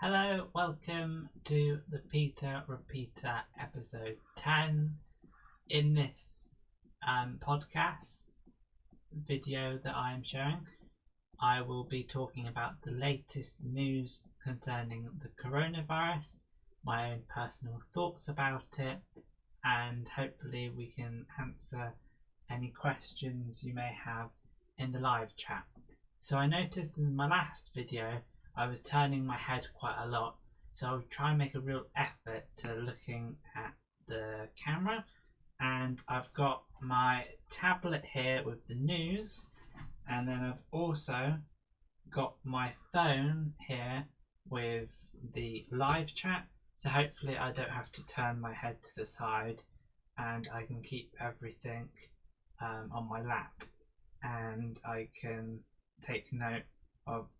Hello, welcome to the Peter Repeater episode 10. In this podcast video that I am showing, I will be talking about the latest news concerning the coronavirus, my own personal thoughts about it, and hopefully we can answer any questions you may have in the live chat. So I noticed in my last video I was turning my head quite a lot, so I'll try and make a real effort to looking at the camera. And I've got my tablet here with the news, and then I've also got my phone here with the live chat, so hopefully I don't have to turn my head to the side and I can keep everything on my lap, and I can take note of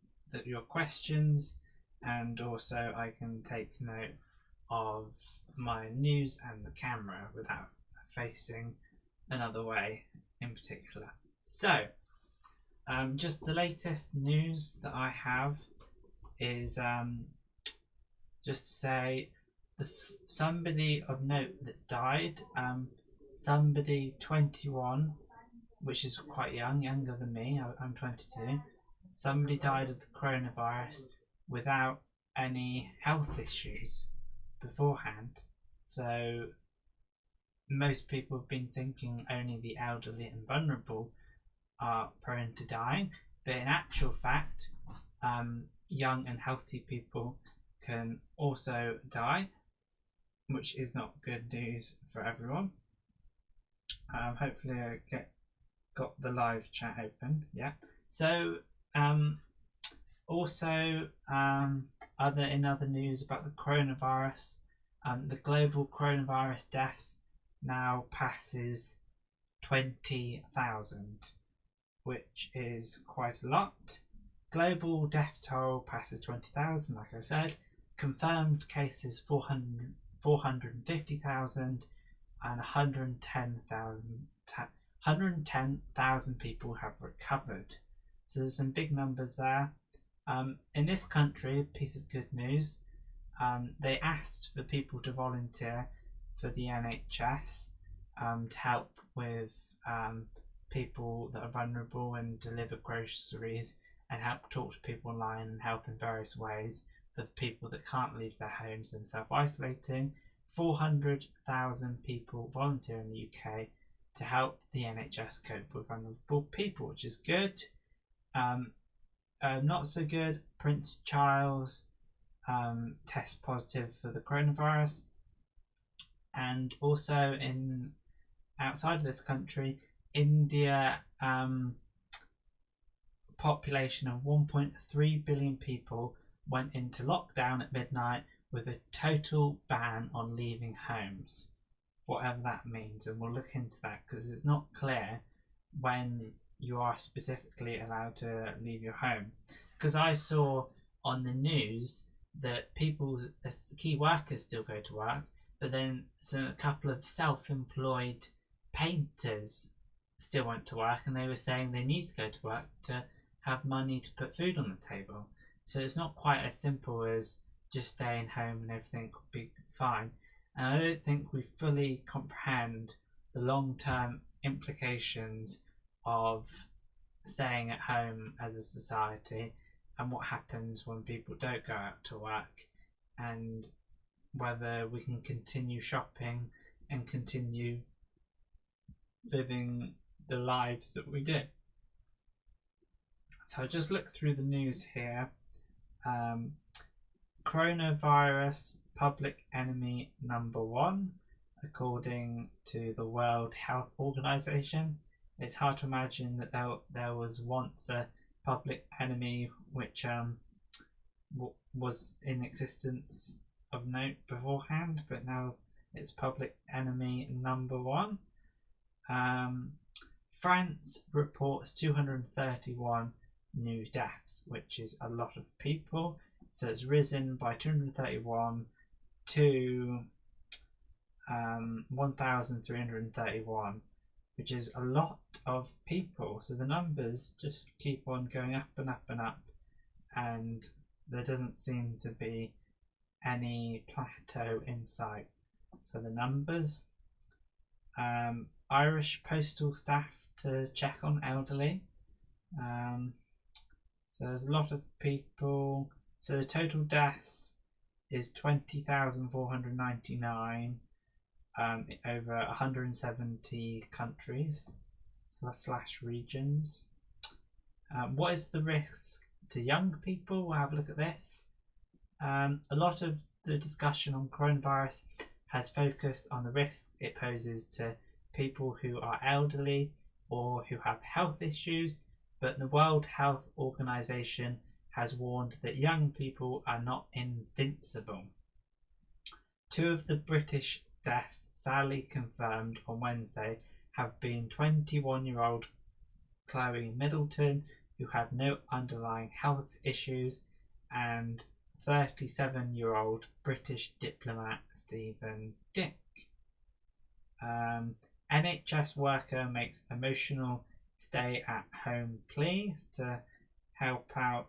your questions, and also I can take note of my news and the camera without facing another way in particular. So just the latest news that I have is just to say somebody of note that's died, somebody 21, which is quite young, younger than me. I'm 22. Somebody died of the coronavirus without any health issues beforehand. So most people have been thinking only the elderly and vulnerable are prone to dying, but in actual fact, young and healthy people can also die, which is not good news for everyone. Hopefully I got the live chat open. Yeah. So also, other news about the coronavirus, the global coronavirus deaths now passes 20,000, which is quite a lot. Global death toll passes 20,000, like I said. Confirmed cases 450,000, and 110,000 people have recovered. So there's some big numbers there. In this country, a piece of good news, they asked for people to volunteer for the NHS to help with people that are vulnerable and deliver groceries and help talk to people online and help in various ways for the people that can't leave their homes and self-isolating. 400,000 people volunteer in the UK to help the NHS cope with vulnerable people, which is good. Not so good, Prince Charles tests positive for the coronavirus, and also outside of this country, India, population of 1.3 billion people went into lockdown at midnight with a total ban on leaving homes, whatever that means, and we'll look into that because it's not clear when you are specifically allowed to leave your home. Because I saw on the news that key workers still go to work, but then a couple of self-employed painters still went to work, and they were saying they need to go to work to have money to put food on the table. So it's not quite as simple as just staying home and everything will be fine. And I don't think we fully comprehend the long-term implications of staying at home as a society, and what happens when people don't go out to work, and whether we can continue shopping and continue living the lives that we do. So I just look through the news here. Coronavirus public enemy number one, according to the World Health Organization. It's hard to imagine that there was once a public enemy which was in existence of note beforehand, but now it's public enemy number one. France reports 231 new deaths, which is a lot of people. So it's risen by 231 to 1,331. Which is a lot of people. So the numbers just keep on going up and up and up, and there doesn't seem to be any plateau in sight for the numbers. Irish postal staff to check on elderly. So there's a lot of people. So the total deaths is 20,499 over 170 countries slash regions. What is the risk to young people? We'll have a look at this. A lot of the discussion on coronavirus has focused on the risk it poses to people who are elderly or who have health issues, but the World Health Organization has warned that young people are not invincible. 2 of the British deaths sadly confirmed on Wednesday have been 21-year-old Chloe Middleton, who had no underlying health issues, and 37-year-old British diplomat Stephen Dick. NHS worker makes emotional stay-at-home plea to help out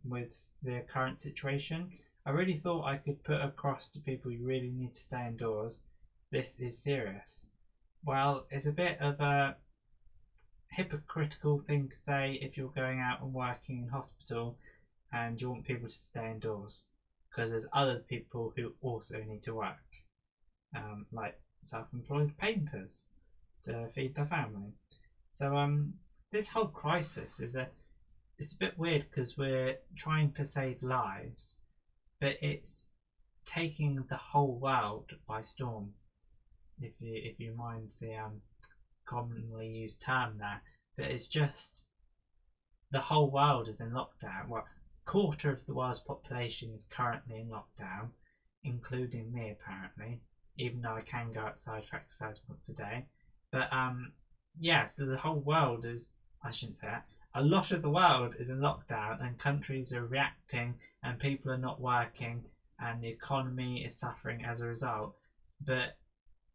with the current situation. I really thought I could put across to people you really need to stay indoors. This is serious. Well, it's a bit of a hypocritical thing to say if you're going out and working in hospital and you want people to stay indoors, because there's other people who also need to work, like self-employed painters to feed their family. So this whole crisis it's a bit weird because we're trying to save lives, but it's taking the whole world by storm. If you mind the commonly used term there, but it's just the whole world is in lockdown. Well, a quarter of the world's population is currently in lockdown, including me apparently, even though I can go outside for exercise once a day. But so the whole world is, I shouldn't say that, a lot of the world is in lockdown and countries are reacting and people are not working and the economy is suffering as a result, but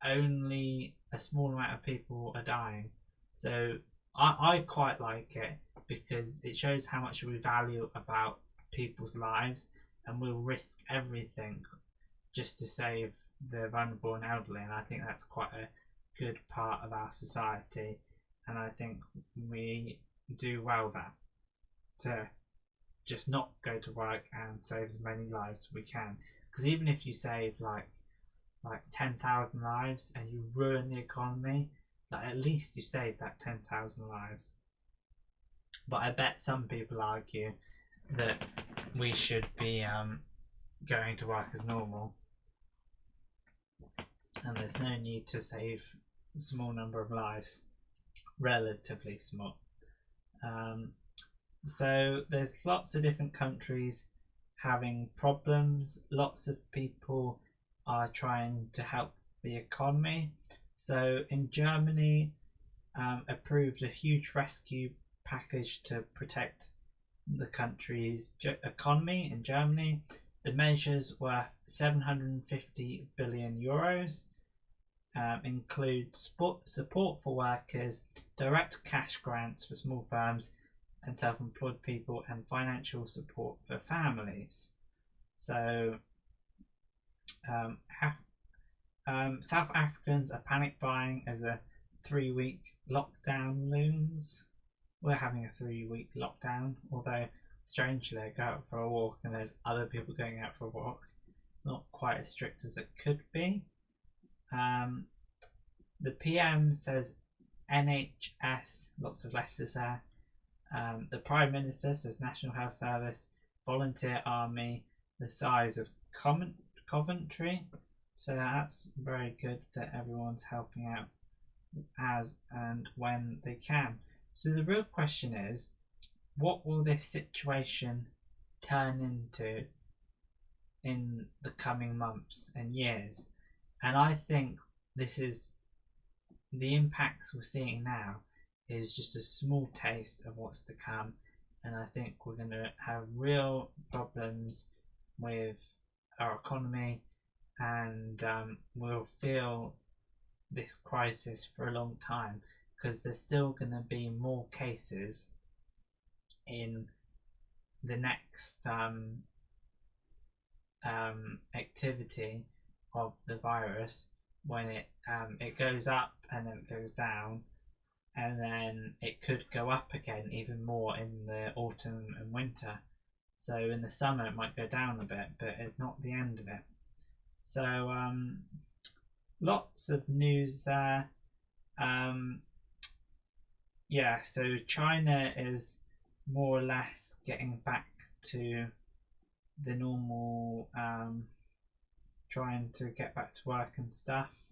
only a small amount of people are dying. So I quite like it because it shows how much we value about people's lives, and we'll risk everything just to save the vulnerable and elderly, and I think that's quite a good part of our society, and I think we do well there to just not go to work and save as many lives as we can, because even if you save like 10,000 lives and you ruin the economy, like at least you save that 10,000 lives. But I bet some people argue that we should be going to work as normal, and there's no need to save a small number of lives, relatively small. So there's lots of different countries having problems. Lots of people are trying to help the economy. So in Germany, approved a huge rescue package to protect the country's economy. In Germany, the measures worth 750 billion euros. Include support for workers, direct cash grants for small firms and self-employed people, and financial support for families. So South Africans are panic buying as a 3-week lockdown looms. We're having a 3-week lockdown, although strangely I go out for a walk and there's other people going out for a walk. It's not quite as strict as it could be. The PM says NHS, lots of letters there. The Prime Minister says National Health Service, Volunteer Army, the size of Coventry. So that's very good that everyone's helping out as and when they can. So the real question is, what will this situation turn into in the coming months and years? And I think this is the impacts we're seeing now is just a small taste of what's to come, and I think we're going to have real problems with our economy, and we'll feel this crisis for a long time because there's still going to be more cases in the next activity of the virus, when it goes up and then it goes down, and then it could go up again even more in the autumn and winter. So in the summer it might go down a bit, but it's not the end of it. So lots of news there. Yeah, so China is more or less getting back to the normal, trying to get back to work and stuff.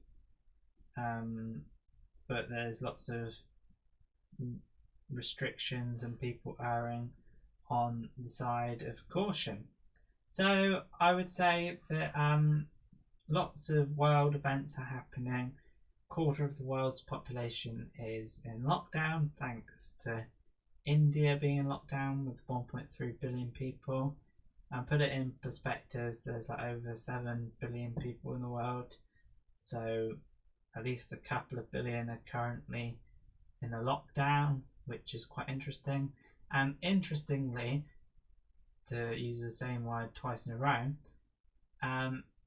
But there's lots of restrictions and people erring on the side of caution. So I would say that lots of world events are happening. A quarter of the world's population is in lockdown, thanks to India being in lockdown with 1.3 billion people. And put it in perspective, there's like over 7 billion people in the world. So at least a couple of billion are currently in a lockdown, which is quite interesting. And interestingly, to use the same word twice in a row,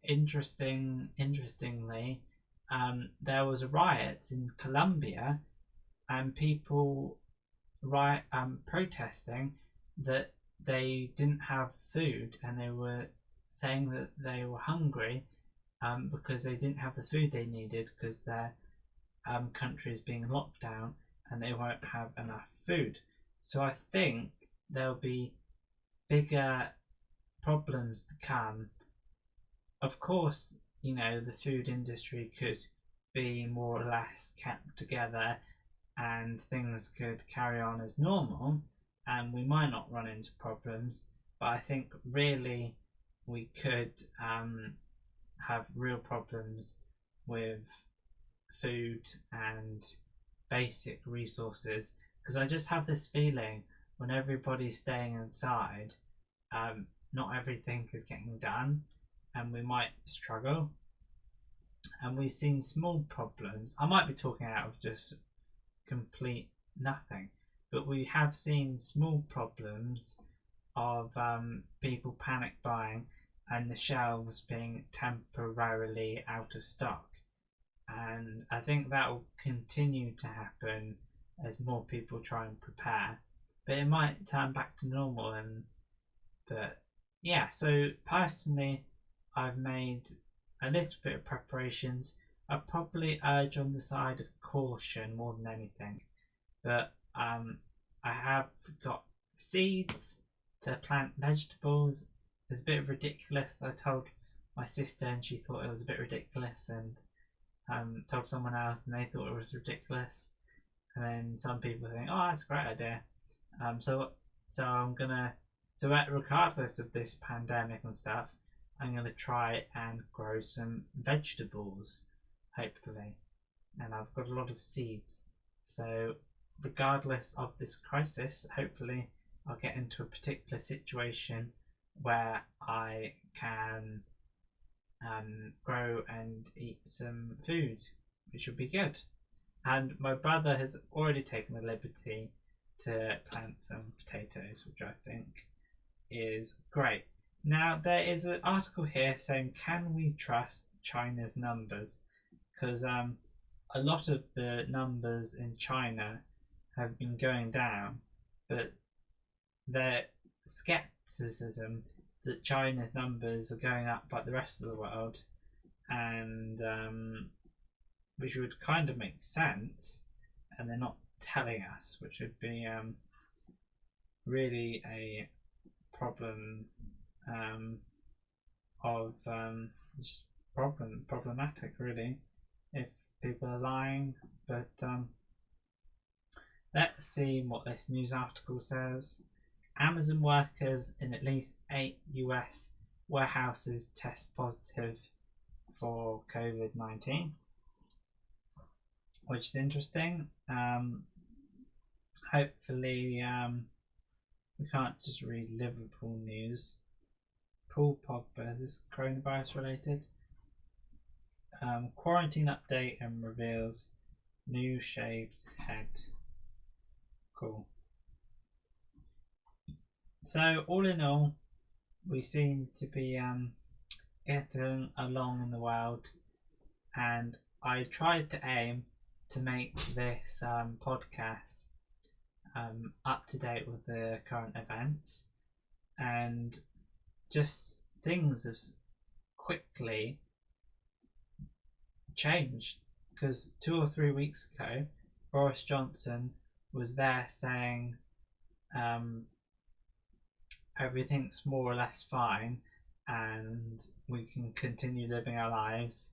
interestingly, there was riots in Colombia, and people protesting that they didn't have food, and they were saying that they were hungry because they didn't have the food they needed because their country is being locked down and they won't have enough food. So I think there'll be bigger problems to come. Of course, the food industry could be more or less kept together and things could carry on as normal and we might not run into problems, but I think really we could have real problems with food and basic resources, because I just have this feeling when everybody's staying inside, not everything is getting done and we might struggle. And we've seen small problems. I might be talking out of just complete nothing, but we have seen small problems of people panic buying and the shelves being temporarily out of stock. And I think that will continue to happen as more people try and prepare, but it might turn back to normal. But yeah, so personally I've made a little bit of preparations. I probably urge on the side of caution more than anything, but I have got seeds to plant vegetables. It's a bit ridiculous. I told my sister and she thought it was a bit ridiculous, and told someone else and they thought it was ridiculous, and then some people think, oh, that's a great idea. So I'm gonna, regardless of this pandemic and stuff, I'm gonna try and grow some vegetables, hopefully. And I've got a lot of seeds, so regardless of this crisis, hopefully I'll get into a particular situation where I can grow and eat some food, which would be good. And my brother has already taken the liberty to plant some potatoes, which I think is great. Now, there is an article here saying, can we trust China's numbers? Because a lot of the numbers in China have been going down, but their skepticism that China's numbers are going up like the rest of the world, and which would kind of make sense, and they're not telling us, which would be really a problem of just problematic, really, if people are lying. But let's see what this news article says. Amazon workers in at least 8 US warehouses test positive for COVID-19, which is interesting. Hopefully we can't just read Liverpool news. Paul Pogba, is this coronavirus related? Quarantine update and reveals new shaved head. Cool. So all in all, we seem to be getting along in the world, and I tried to aim to make this podcast up to date with the current events, and just things have quickly changed, because 2 or 3 weeks ago Boris Johnson was there saying everything's more or less fine and we can continue living our lives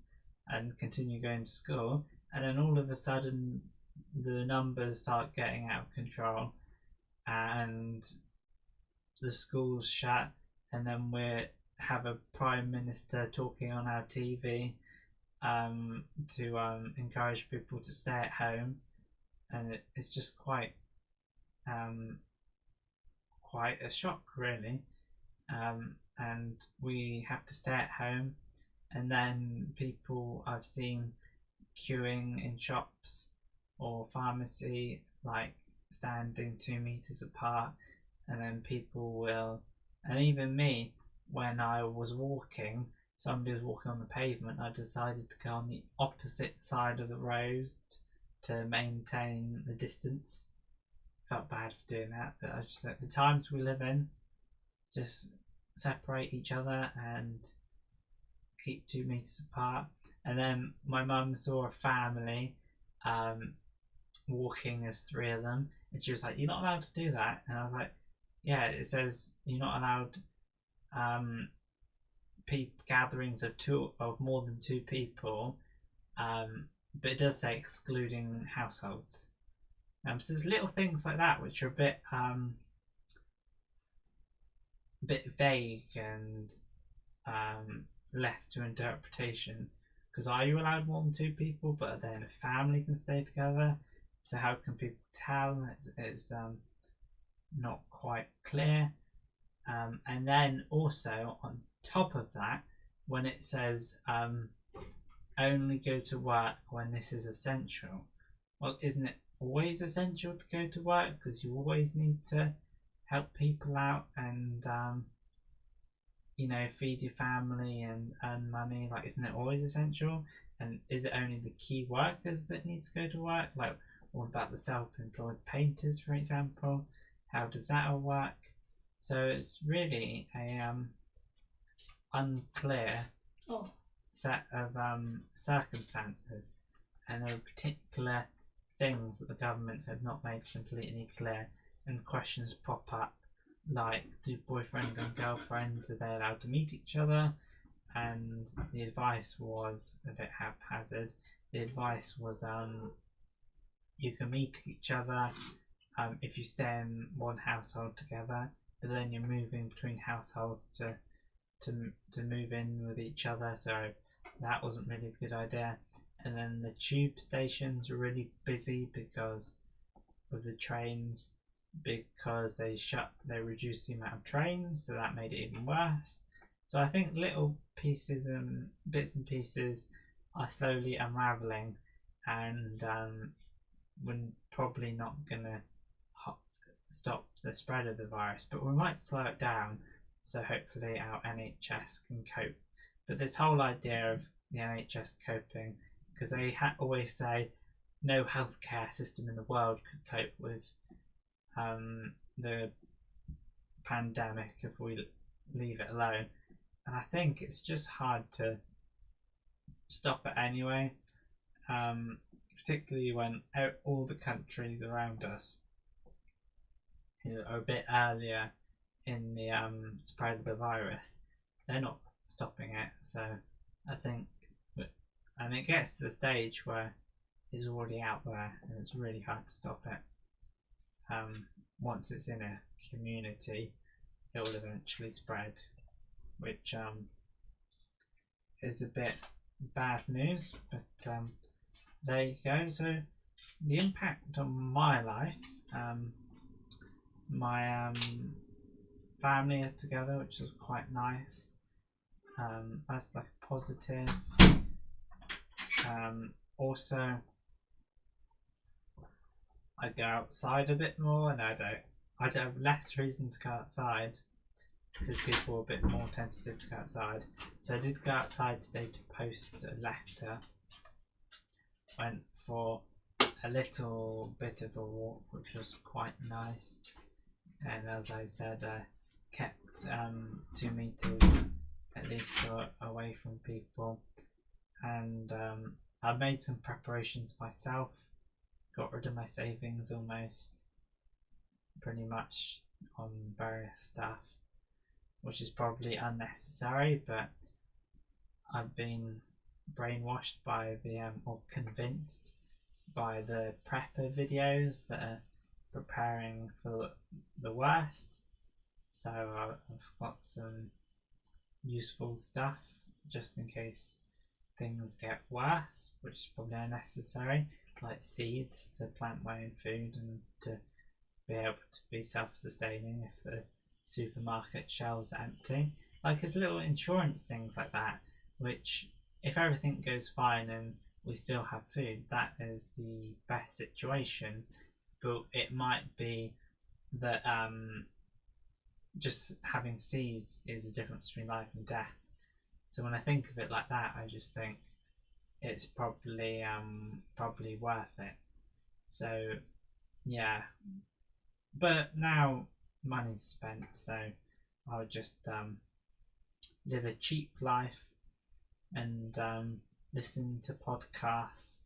and continue going to school, and then all of a sudden the numbers start getting out of control and the schools shut, and then we have a prime minister talking on our TV to encourage people to stay at home, and it's just quite a shock, really. And we have to stay at home, and then people I've seen queuing in shops or pharmacy, like standing 2 meters apart, and then people will, and even me, when I was walking, somebody was walking on the pavement, I decided to go on the opposite side of the road to maintain the distance. Felt bad for doing that, but I just, at the times we live in, just separate each other and keep 2 meters apart. And then my mum saw a family walking as three of them, and she was like, "You're not allowed to do that." And I was like, "Yeah, it says you're not allowed gatherings of more than 2 people, but it does say excluding households." So there's little things like that which are a bit vague and left to interpretation. Because are you allowed more than 2 people? But then a family can stay together. So how can people tell? It's not quite clear. And then also on top of that, when it says only go to work when this is essential, well, isn't it always essential to go to work? Because you always need to help people out and feed your family and earn money. Like, isn't it always essential? And is it only the key workers that need to go to work? Like, what about the self-employed painters, for example? How does that all work? So it's really a unclear set of circumstances, and there are particular things that the government have not made completely clear, and questions pop up like, do boyfriend and girlfriends, are they allowed to meet each other? And the advice was a bit haphazard. The advice was you can meet each other if you stay in one household together, but then you're moving between households to move in with each other, so that wasn't really a good idea. And then the tube stations were really busy because of the trains, because they reduced the amount of trains, so that made it even worse. So I think little pieces and bits and pieces are slowly unraveling, and we're probably not gonna stop the spread of the virus, but we might slow it down, so hopefully our NHS can cope. But this whole idea of the NHS coping, because they always say no healthcare system in the world could cope with the pandemic if we leave it alone, and I think it's just hard to stop it anyway, particularly when all the countries around us are a bit earlier in the spread of the virus. They're not stopping it, so I think, and it gets to the stage where it's already out there and it's really hard to stop it. Once it's in a community, it will eventually spread, which is a bit bad news, but there you go. So the impact on my life, my family are together, which is quite nice. That's like a positive. Also, I go outside a bit more, and I I'd have less reason to go outside because people were a bit more tentative to go outside. So I did go outside today to post a letter. Went for a little bit of a walk, which was quite nice. And as I said, kept 2 meters at least away from people. And I made some preparations myself. Got rid of my savings almost, pretty much, on various stuff, which is probably unnecessary, but I've been brainwashed by or convinced by the prepper videos that are preparing for the worst. So I've got some useful stuff just in case things get worse, which is probably unnecessary, like seeds to plant my own food and to be able to be self-sustaining if the supermarket shelves are empty. Like, it's little insurance things like that, which if everything goes fine and we still have food, that is the best situation. But it might be that just having seeds is a difference between life and death. So when I think of it like that, I just think it's probably worth it. So yeah, but now money's spent, so I'll just live a cheap life and listen to podcasts,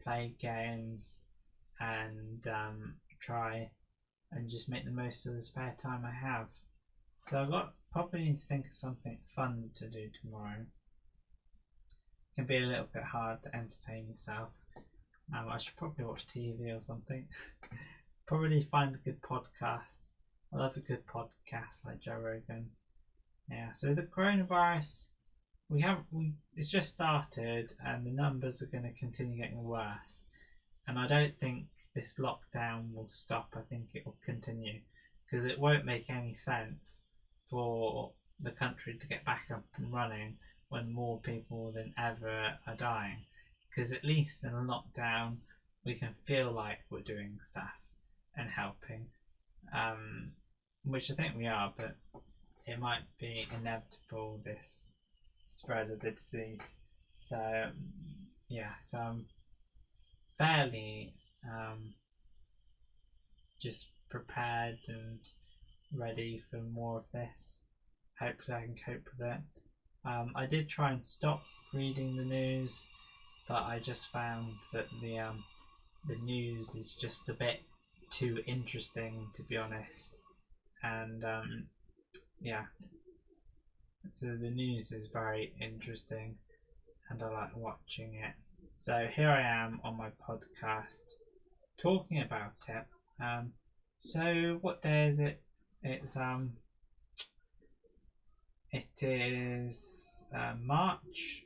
play games, and try and just make the most of the spare time I have. So I probably need to think of something fun to do tomorrow. It can be a little bit hard to entertain yourself. I should probably watch TV or something. Probably find a good podcast. I love a good podcast like Joe Rogan. Yeah, so the coronavirus, it's just started and the numbers are going to continue getting worse. And I don't think this lockdown will stop. I think it will continue because it won't make any sense for the country to get back up and running when more people than ever are dying. Because at least in a lockdown, we can feel like we're doing stuff and helping, which I think we are, but it might be inevitable, this spread of the disease. So yeah, so I'm fairly just prepared and ready for more of this. Hopefully I can cope with it. I did try and stop reading the news, but I just found that the news is just a bit too interesting, to be honest. And yeah, so the news is very interesting and I like watching it. So here I am on my podcast talking about it. So what day is it? It is March.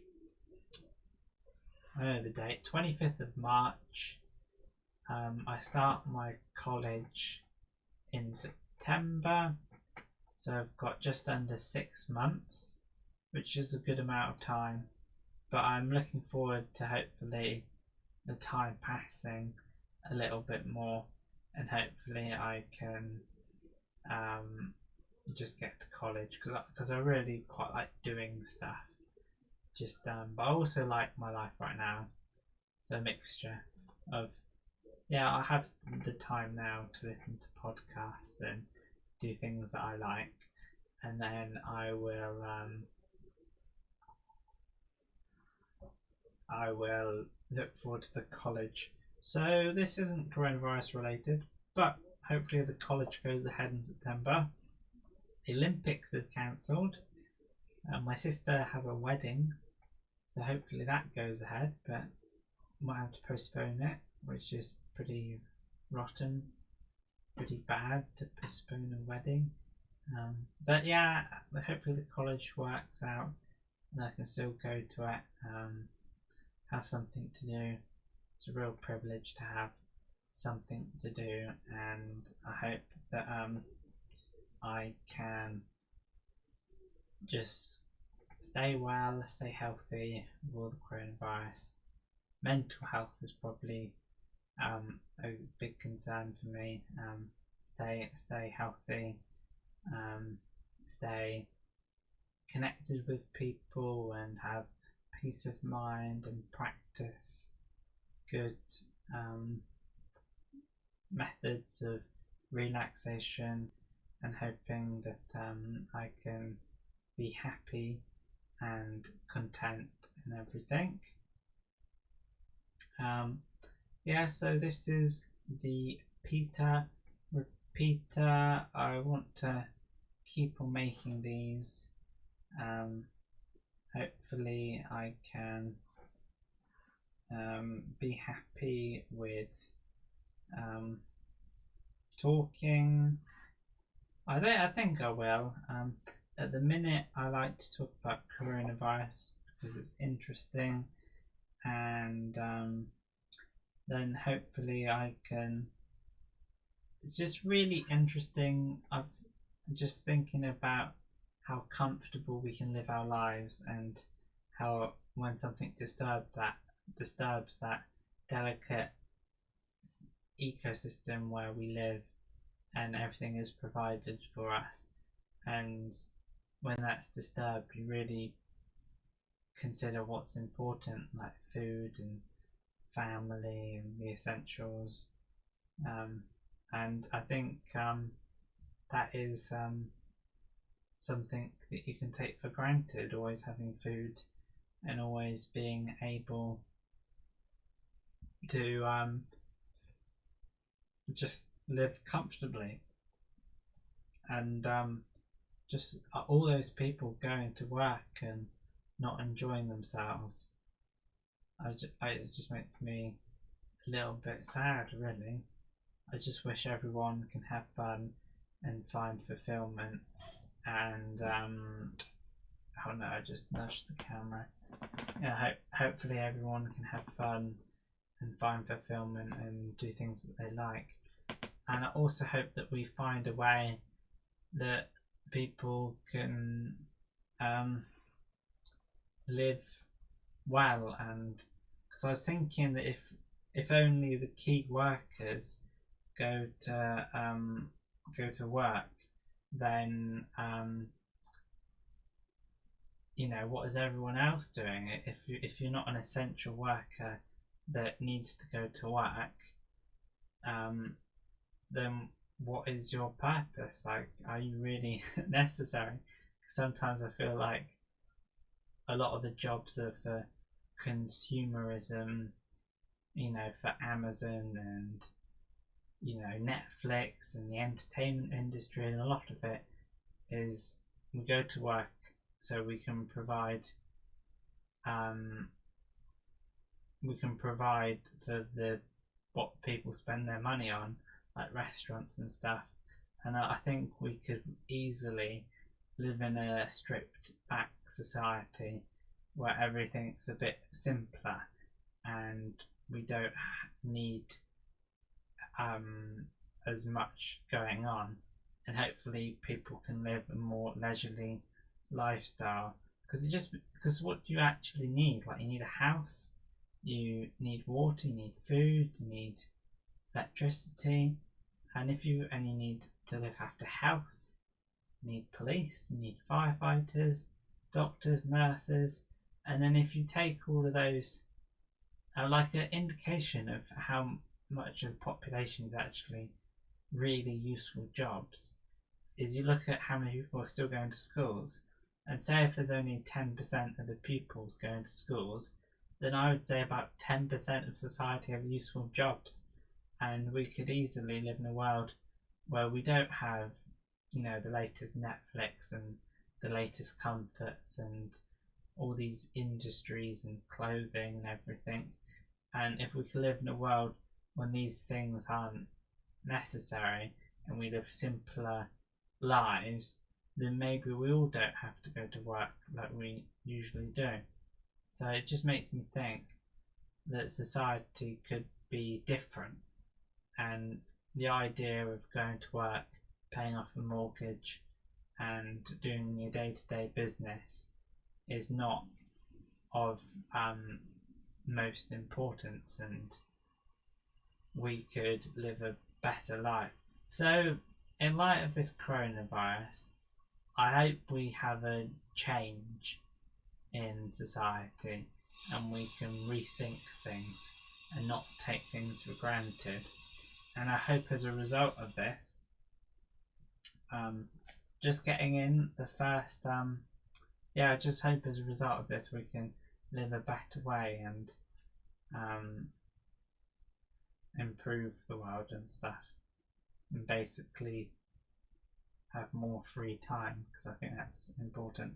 I know the date, 25th of March. I start my college in September, so I've got just under 6 months, which is a good amount of time. But I'm looking forward to hopefully the time passing a little bit more, and hopefully I can just get to college because I really quite like doing stuff. Just but I also like my life right now. So a mixture of, yeah, I have the time now to listen to podcasts and do things that I like, and then I will look forward to the college. So this isn't coronavirus related, but hopefully the college goes ahead in September. The Olympics is cancelled. My sister has a wedding, so hopefully that goes ahead, but might have to postpone it, which is pretty rotten, pretty bad to postpone a wedding. But yeah, hopefully the college works out and I can still go to it, have something to do. It's a real privilege to have something to do, and I hope that I can just stay well, stay healthy with all the coronavirus. Mental health is probably a big concern for me. It's stay healthy, stay connected with people, and have peace of mind, and practice good methods of relaxation, and hoping that I can be happy and content in everything. So this is the Pita Repeater. I want to keep on making these. Hopefully I can be happy with talking. I think I will. At the minute, I like to talk about coronavirus because it's interesting, and then hopefully I can. It's just really interesting. I'm just thinking about how comfortable we can live our lives, and how when something disturbs that delicate ecosystem where we live and everything is provided for us, and when that's disturbed, you really consider what's important, like food and family and the essentials. And I think that is something that you can take for granted, always having food and always being able to just live comfortably. And just all those people going to work and not enjoying themselves, it just makes me a little bit sad, really. I just wish everyone can have fun and find fulfillment, and oh no, I just nudged the camera. Yeah, hopefully everyone can have fun and find fulfillment and do things that they like. And I also hope that we find a way that people can live well, and because I was thinking that if only the key workers go to work, then what is everyone else doing? If you're not an essential worker that needs to go to work, then what is your purpose? Like, are you really necessary? Sometimes I feel like a lot of the jobs are for consumerism, for Amazon and Netflix and the entertainment industry, and a lot of it is we go to work so we can provide for what people spend their money on, like restaurants and stuff. And I think we could easily live in a stripped back society where everything's a bit simpler and we don't need as much going on, and hopefully people can live a more leisurely lifestyle. Because what do you actually need? Like, you need a house, you need water, you need food, you need electricity, and you need to look after health, you need police, you need firefighters, doctors, nurses. And then if you take all of those, like an indication of how much of the population is actually really useful jobs, is you look at how many people are still going to schools, and say if there's only 10% of the pupils going to schools, then I would say about 10% of society have useful jobs. And we could easily live in a world where we don't have, the latest Netflix and the latest comforts and all these industries and clothing and everything. And if we could live in a world when these things aren't necessary and we live simpler lives, then maybe we all don't have to go to work like we usually do. So it just makes me think that society could be different, and the idea of going to work, paying off a mortgage and doing your day-to-day business is not of most importance, and we could live a better life. So in light of this coronavirus, I hope we have a change in society and we can rethink things and not take things for granted. And I hope as a result of this, just getting in the first, I just hope as a result of this we can live a better way and improve the world and stuff, and basically have more free time, because I think that's important.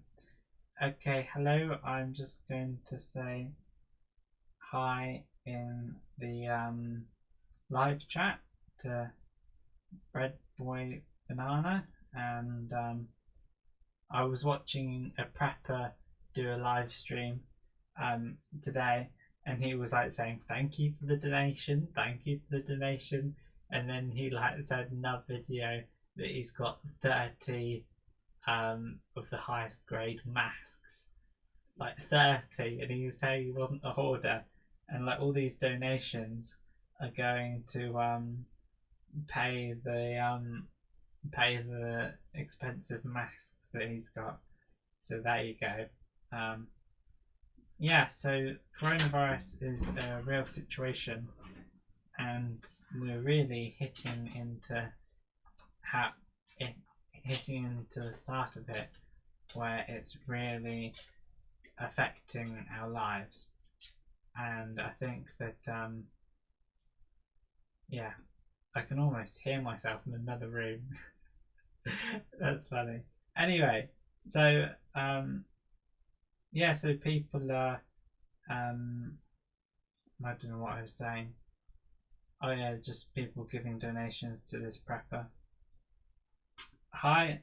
Okay, hello, I'm just going to say hi in the live chat to Bread Boy Banana, and I was watching a prepper do a live stream today, and he was like saying thank you for the donation, and then he like said in another video that he's got 30 of the highest grade masks, like 30, and he was saying he wasn't a hoarder, and like all these donations are going to pay the expensive masks that he's got. So there you go. So coronavirus is a real situation, and we're really hitting into the start of it, where it's really affecting our lives. And I think that I can almost hear myself in another room. That's funny. Anyway, so so people are I don't know what I was saying. Oh yeah, just people giving donations to this prepper. Hi,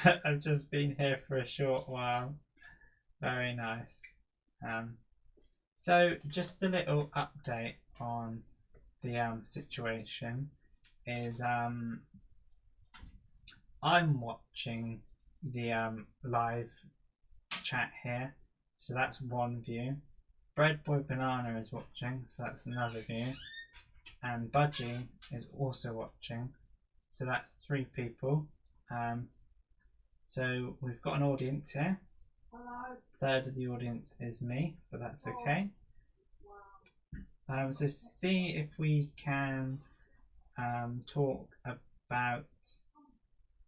I've just been here for a short while. Very nice. So just a little update on the situation is I'm watching the live chat here, so that's one view. Bread Boy Banana is watching, so that's another view, and Budgie is also watching, so that's 3 people. So we've got an audience here. Hello. Third of the audience is me, but that's okay. So see if we can talk about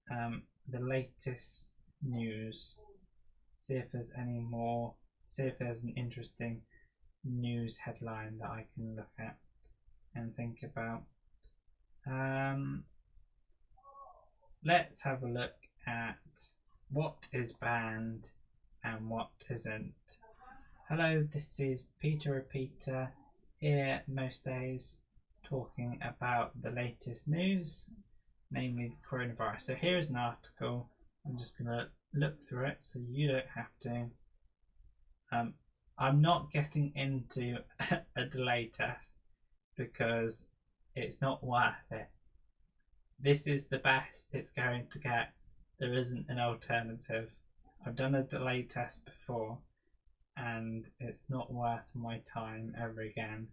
the latest news. See if there's any more. See if there's an interesting news headline that I can look at and think about. Let's have a look at what is banned and what isn't. Hello, this is Peter Repeater here most days, talking about the latest news, namely the coronavirus. So here's an article. I'm just going to look through it so you don't have to. I'm not getting into a delay test because it's not worth it. This is the best it's going to get. There isn't an alternative. I've done a delay test before and it's not worth my time ever again.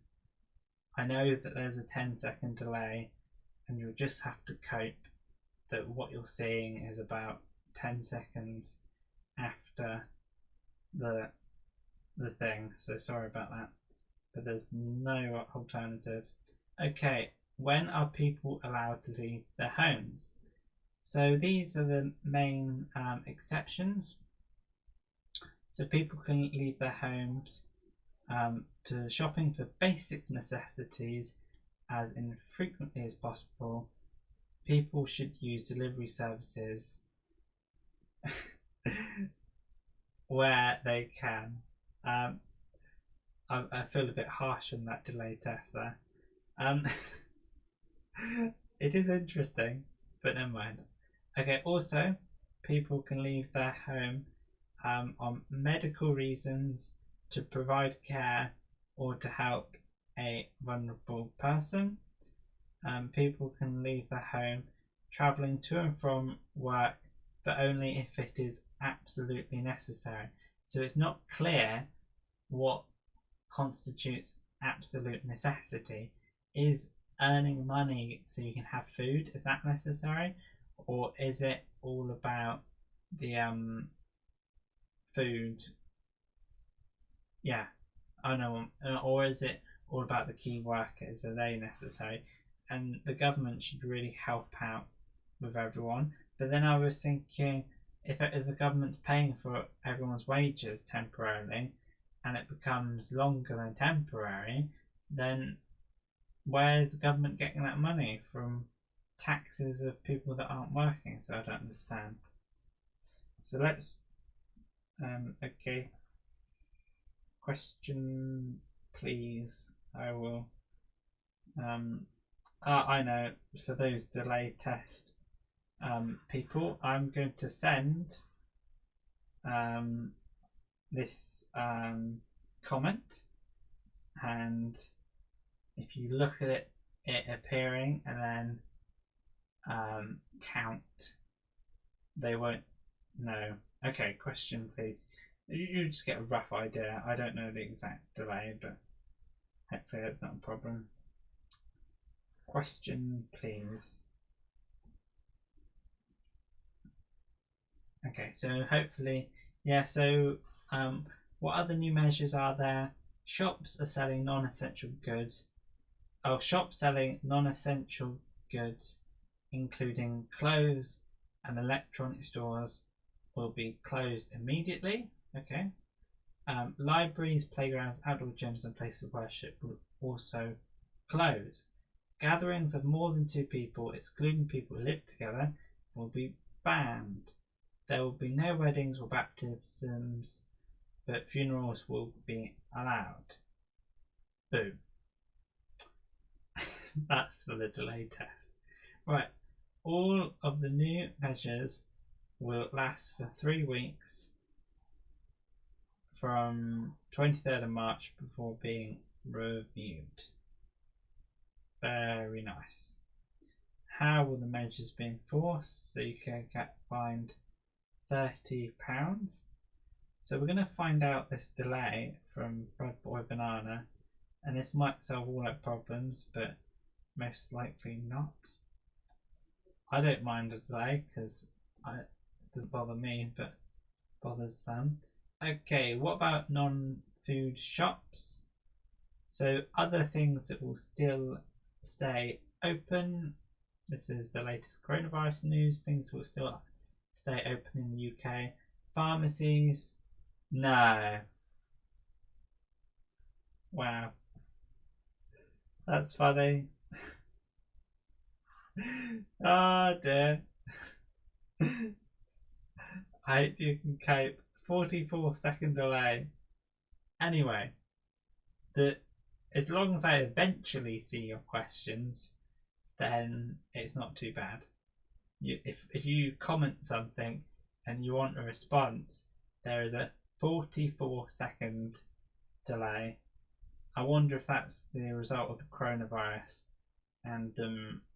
I know that there's a 10-second delay and you'll just have to cope that what you're seeing is about 10 seconds after the thing, so sorry about that, but there's no alternative. Okay, when are people allowed to leave their homes? So these are the main exceptions. So people can leave their homes to shopping for basic necessities as infrequently as possible. People should use delivery services where they can. I feel a bit harsh on that delay test there. It is interesting, but never mind. Okay, also, people can leave their home on medical reasons, to provide care, or to help a vulnerable person. People can leave their home travelling to and from work, but only if it is absolutely necessary. So it's not clear what constitutes absolute necessity. Is earning money so you can have food? Is that necessary, or is it all about the food? Yeah, I know. Or is it all about the key workers? Are they necessary? And the government should really help out with everyone. But then I was thinking, if the government's paying for everyone's wages temporarily, and it becomes longer than temporary, then where's the government getting that money from? Taxes of people that aren't working? So I don't understand. So let's okay, question please. I will I know, for those delay test people, I'm going to send this comment, and if you look at it appearing and then count, they won't know. Okay, question please. You just get a rough idea. I don't know the exact delay, but hopefully that's not a problem. Question please. Okay, so hopefully, yeah, so what other new measures are there? Shops are selling non-essential goods. Oh, shops selling non-essential goods, including clothes and electronic stores, will be closed immediately. Okay. Libraries, playgrounds, outdoor gyms, and places of worship will also close. Gatherings of more than 2 people, excluding people who live together, will be banned. There will be no weddings or baptisms, but funerals will be allowed. Boom. That's for the delay test. Right. All of the new measures will last for 3 weeks from 23rd of March before being reviewed. Very nice. How will the measures be enforced? So you can get fined £30. So we're going to find out this delay from Bread Boy Banana, and this might solve all our problems, but most likely not. I don't mind a delay because it doesn't bother me, but bothers some. Okay, what about non-food shops? So other things that will still stay open. This is the latest coronavirus news. Things will still stay open in the UK. Pharmacies, no. Wow, that's funny. Oh dear. I hope you can cope. 44-second delay. Anyway, as long as I eventually see your questions, then it's not too bad. If you comment something and you want a response, there is a 44-second delay. I wonder if that's the result of the coronavirus and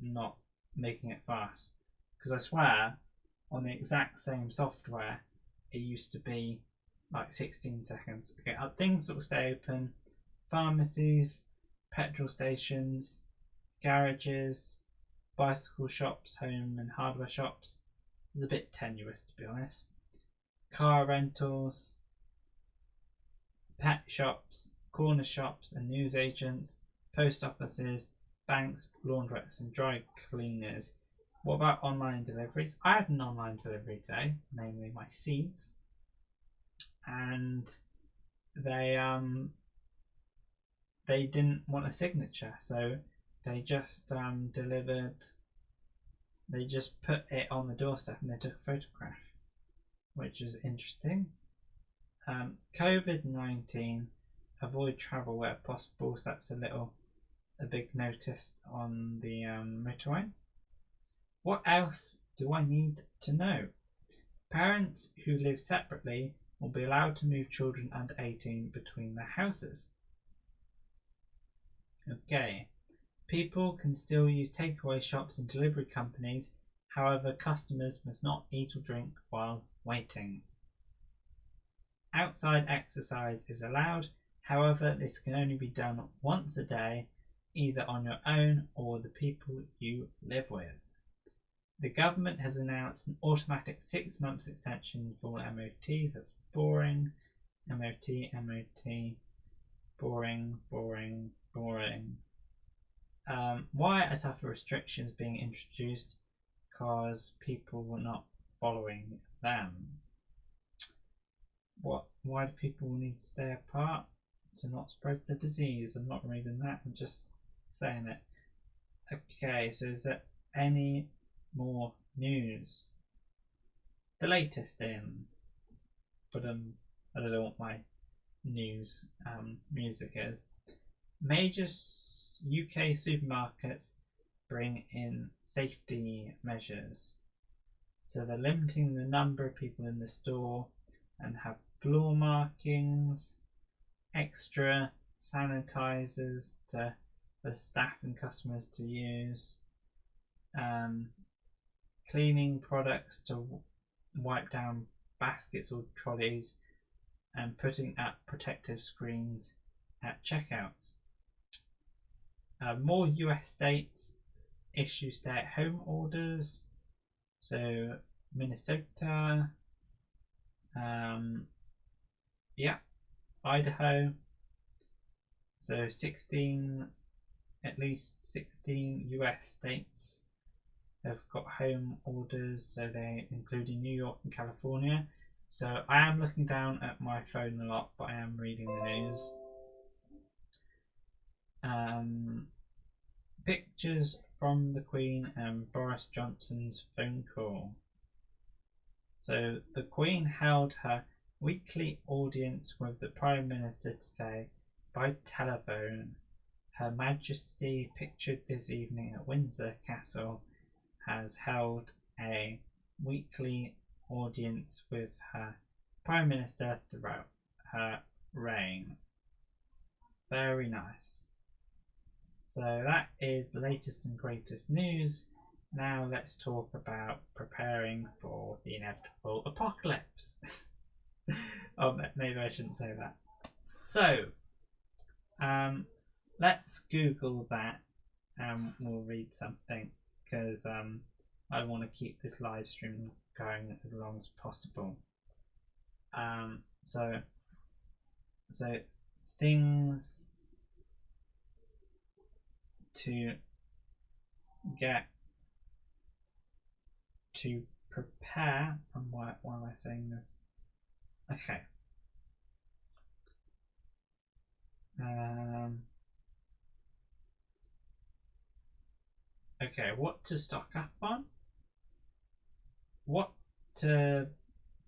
not making it fast. Because I swear, on the exact same software, it used to be like 16 seconds. Okay, things that will stay open: pharmacies, petrol stations, garages, bicycle shops, home and hardware shops. It's a bit tenuous, to be honest. Car rentals, pet shops, corner shops and news agents, post offices, banks, laundrettes and dry cleaners. What about online deliveries? I had an online delivery today, namely my seeds, and they didn't want a signature, so they just delivered. They just put it on the doorstep and they took a photograph, which is interesting. COVID-19, avoid travel where possible. So that's a big notice on the motorway. What else do I need to know? Parents who live separately will be allowed to move children under 18 between their houses. Okay. People can still use takeaway shops and delivery companies. However, customers must not eat or drink while waiting. Outside exercise is allowed. However, this can only be done once a day either on your own or the people you live with. The government has announced an automatic 6 months extension for MOTs. That's boring. MOT. Boring. Why are tougher restrictions being introduced? Because people were not following them. Why do people need to stay apart? To not spread the disease. I'm not reading that, I'm just saying it. Okay, so is there any more news? The latest in, but I don't know what my news music is. Major UK supermarkets bring in safety measures. So they're limiting the number of people in the store and have floor markings, extra sanitizers for staff and customers to use, cleaning products to wipe down baskets or trolleys, and putting up protective screens at checkout. More US states issue stay-at-home orders. So Minnesota, Idaho. So at least 16 US states have got home orders, so they including New York and California. So I am looking down at my phone a lot, but I am reading the news. Pictures from the Queen and Boris Johnson's phone call. So the Queen held her weekly audience with the Prime Minister today by telephone. Her Majesty, pictured this evening at Windsor Castle, has held a weekly audience with her Prime Minister throughout her reign. Very nice. So that is the latest and greatest news. Now let's talk about preparing for the inevitable apocalypse. Oh, maybe I shouldn't say that. So, let's Google that and we'll read something, because I want to keep this live stream going as long as possible. So things to get to prepare, and why am I saying this? Okay. Okay, what to stock up on? What to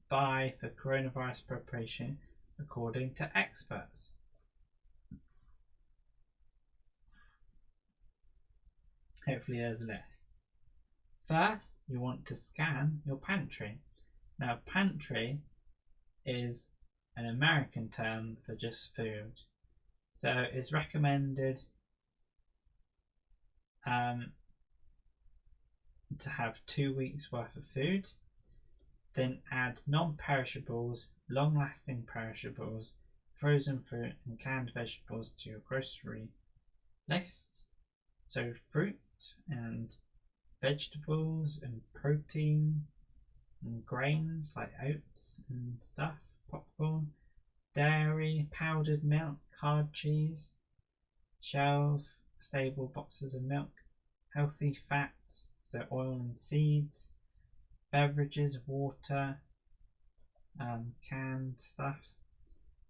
buy for coronavirus preparation according to experts? Hopefully there's a list. First, you want to scan your pantry. Now, pantry is an American term for just food. So it's recommended to have 2 weeks worth of food. Then add non-perishables, long-lasting perishables, frozen fruit and canned vegetables to your grocery list. So fruit and vegetables and protein and grains like oats and stuff, popcorn, dairy, powdered milk, hard cheese, shelf-stable boxes of milk, healthy fats, so oil and seeds, beverages, water, canned stuff.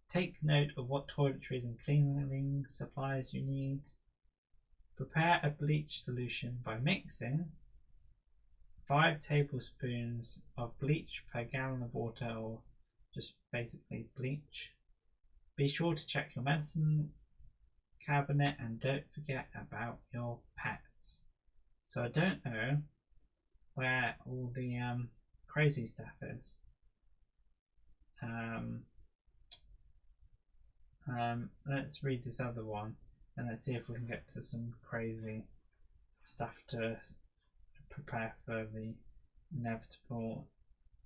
Take note of what toiletries and cleaning supplies you need. Prepare a bleach solution by mixing 5 tablespoons of bleach per gallon of water, or just basically bleach. Be sure to check your medicine cabinet and don't forget about your pets. So I don't know where all the crazy stuff is. Let's read this other one and let's see if we can get to some crazy stuff to prepare for the inevitable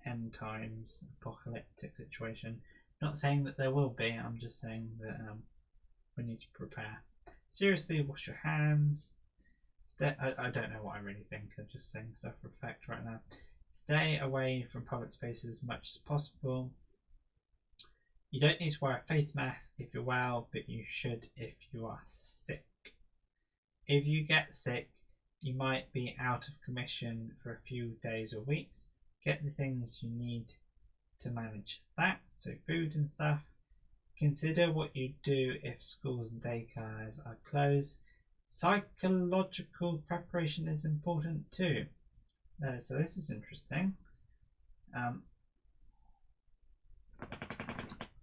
end times apocalyptic situation. Not saying that there will be, I'm just saying that we need to prepare. Seriously, wash your hands. I don't know what I really think. I'm just saying stuff for effect right now. Stay away from public spaces as much as possible. You don't need to wear a face mask if you're well, but you should if you are sick. If you get sick, you might be out of commission for a few days or weeks. Get the things you need to manage that, so food and stuff. Consider what you do if schools and daycares are closed. Psychological preparation is important too. So this is interesting.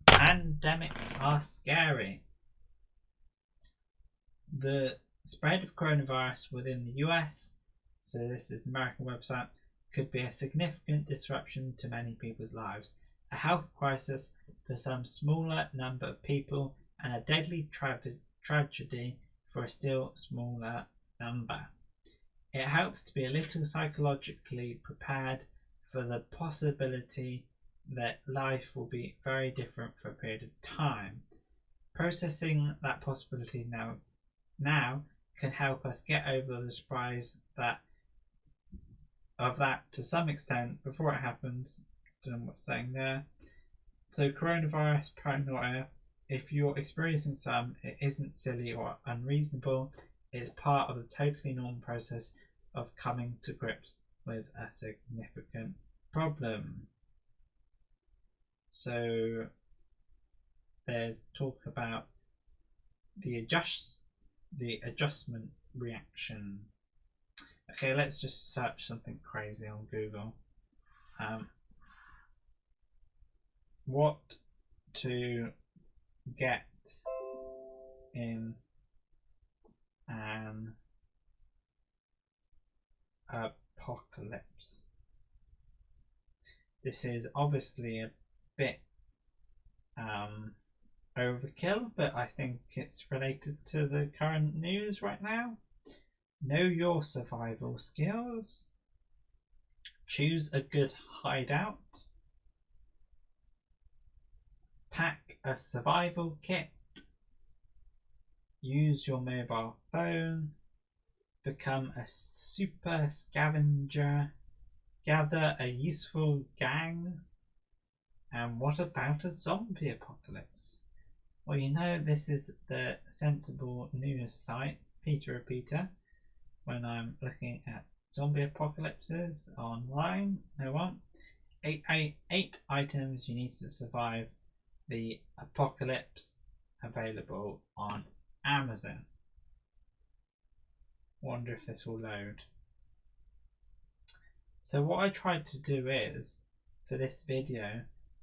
Pandemics are scary. The spread of coronavirus within the US, so this is the American website, could be a significant disruption to many people's lives, a health crisis for some smaller number of people, and a deadly tragedy for a still smaller number. It helps to be a little psychologically prepared for the possibility that life will be very different for a period of time. Processing that possibility now can help us get over the surprise of that to some extent before it happens. Don't know what's saying there. So coronavirus paranoia, if you're experiencing some, it isn't silly or unreasonable. It's part of the totally normal process of coming to grips with a significant problem. So there's talk about the adjustment reaction. Okay, let's just search something crazy on Google. What to get in an apocalypse. This is obviously a bit overkill, but I think it's related to the current news right now. Know your survival skills. Choose a good hideout. Pack a survival kit. Use your mobile phone. Become a super scavenger. Gather a useful gang. And what about a zombie apocalypse? Well, you know, this is the sensible news site, Peter Repeater. When I'm looking at zombie apocalypses online, I want eight items you need to survive the apocalypse, available on Amazon. Wonder if this will load. So what I tried to do is, for this video,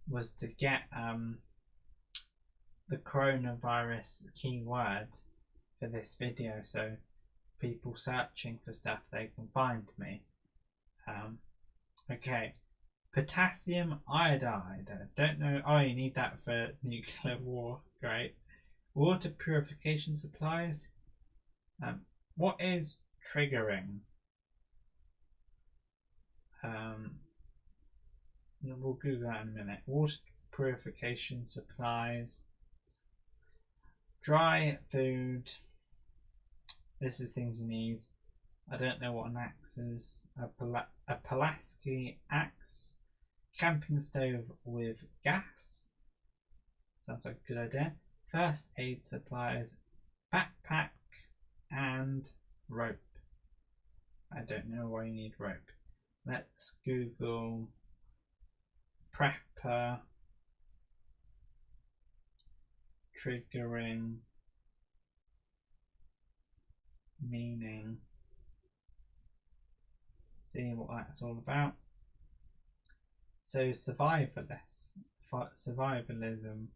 was to get the coronavirus keyword for this video, so people searching for stuff, they can find me. Okay, potassium iodide. I don't know. Oh, you need that for nuclear war. Great. Water purification supplies. What is triggering? We'll Google that in a minute. Water purification supplies. Dry food. This is things you need. I don't know what an axe is. A Pulaski axe. Camping stove with gas. Sounds like a good idea. First aid supplies. Backpack and rope. I don't know why you need rope. Let's Google prepper triggering meaning. See what that's all about. So survivalism.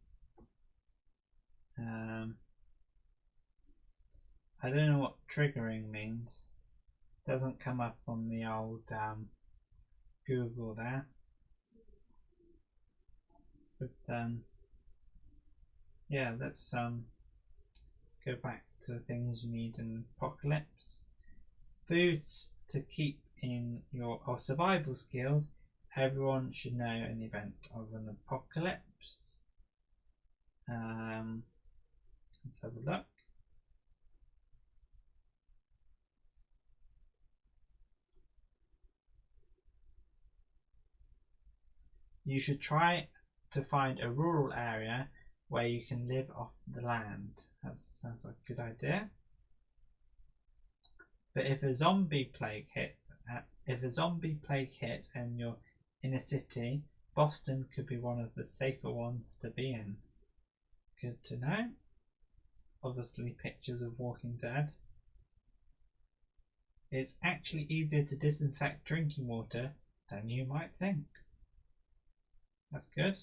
I don't know what triggering means. Doesn't come up on the old Google there. But yeah, let's go back to the things you need in an apocalypse. Foods to keep in your survival skills. Everyone should know in the event of an apocalypse. Let's have a look. You should try to find a rural area where you can live off the land. That sounds like a good idea. But if a zombie plague hits and you're in a city, Boston could be one of the safer ones to be in. Good to know. Obviously, pictures of Walking Dead. It's actually easier to disinfect drinking water than you might think. That's good.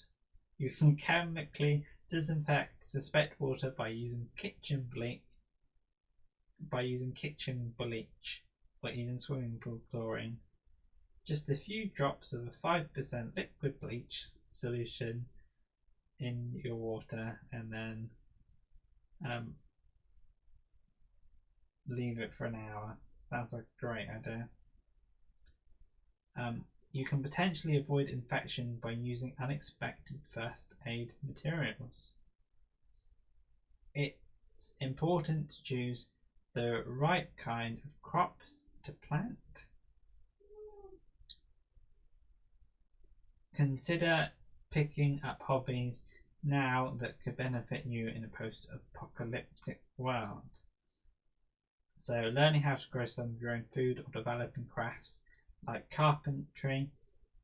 You can chemically disinfect suspect water by using kitchen bleach, or even swimming pool chlorine. Just a few drops of a 5% liquid bleach solution in your water, and then leave it for an hour. Sounds like a great idea. You can potentially avoid infection by using unexpected first aid materials. It's important to choose the right kind of crops to plant. Consider picking up hobbies now that could benefit you in a post-apocalyptic world. So learning how to grow some of your own food or developing crafts like carpentry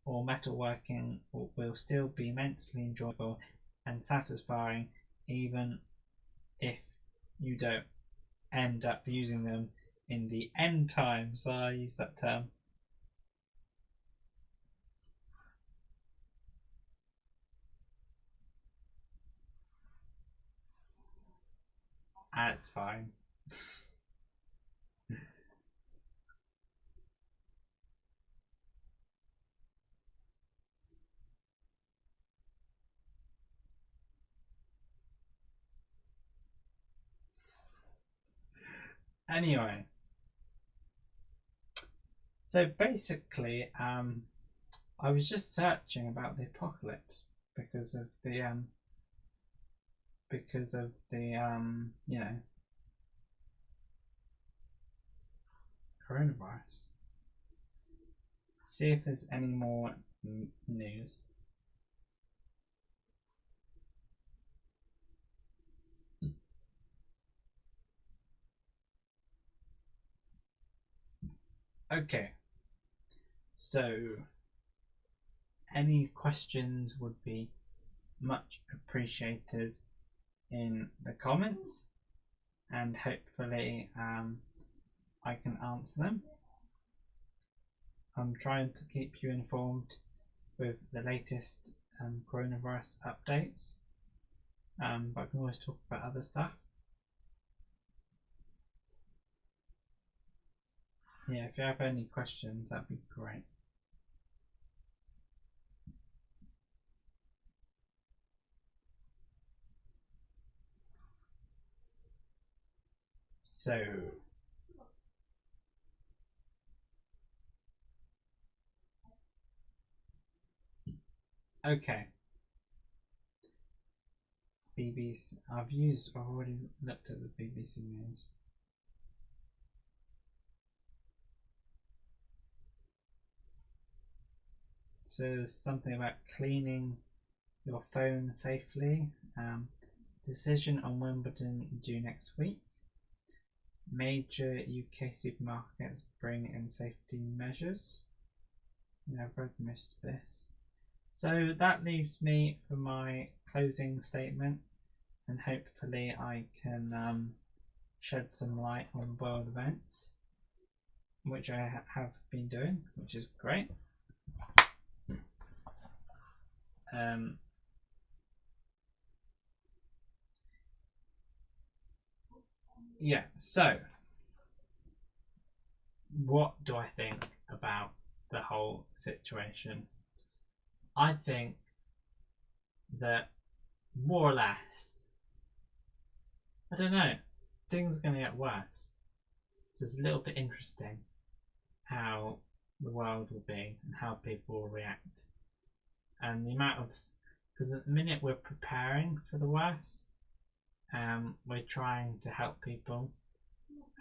or metalworking will still be immensely enjoyable and satisfying, even if you don't end up using them in the end times. I use that term. That's fine. Anyway, so basically, I was just searching about the apocalypse because of the coronavirus. See if there's any more news. Okay, so any questions would be much appreciated in the comments, and hopefully I can answer them. I'm trying to keep you informed with the latest coronavirus updates, but I can always talk about other stuff. Yeah, if you have any questions, that'd be great. So, okay. BBC. I've already looked at the BBC News. So there's something about cleaning your phone safely. Decision on Wimbledon due next week. Major UK supermarkets bring in safety measures. Yeah, I've read most of this. So that leaves me for my closing statement, and hopefully I can shed some light on world events, which I have been doing, which is great. Yeah, so what do I think about the whole situation? I think that more or less, I don't know, things are going to get worse. So it's a little bit interesting how the world will be and how people will react. And the amount of, because at the minute we're preparing for the worst, we're trying to help people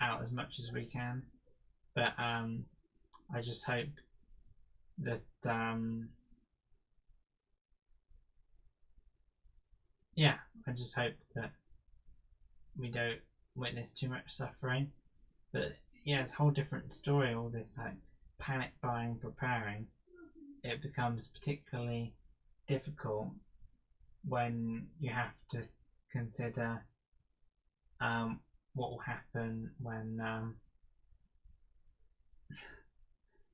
out as much as we can. But I just hope that yeah, I just hope that we don't witness too much suffering. But yeah, it's a whole different story. All this like panic buying, preparing. It becomes particularly difficult when you have to consider what will happen when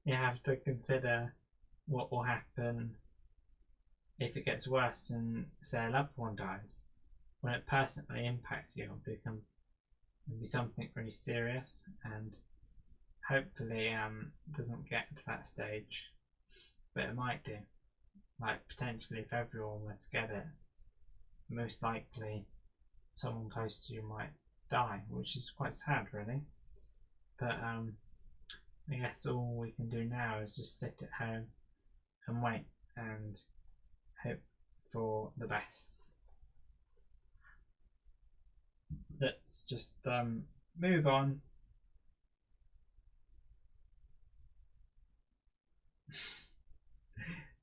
you have to consider what will happen if it gets worse and say a loved one dies. When it personally impacts you, it'll be something really serious, and hopefully it doesn't get to that stage, but it might do. Like potentially, if everyone were to get it, most likely someone close to you might die, which is quite sad, really. But I guess all we can do now is just sit at home and wait and hope for the best. Let's just move on.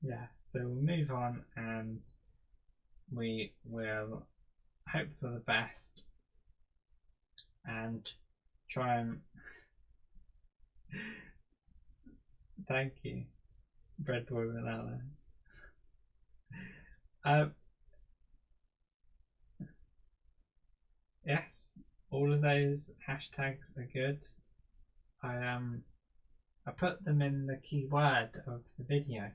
Yeah, so we'll move on and we will hope for the best and try and thank you, Bread Boy Manala. Yes, all of those hashtags are good. I put them in the keyword of the video.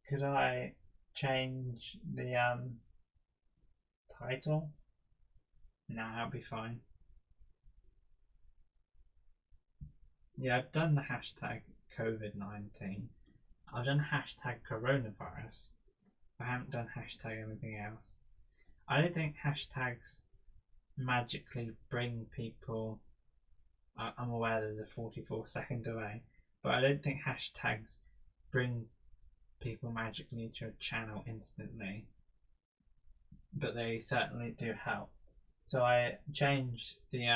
Could I change the title? No, that'll be fine. Yeah, I've done the hashtag COVID-19. I've done hashtag coronavirus. I haven't done hashtag anything else. I don't think hashtags magically bring people. I'm aware there's a 44-second delay, but I don't think hashtags bring people magically to a channel instantly. But they certainly do help. So I changed the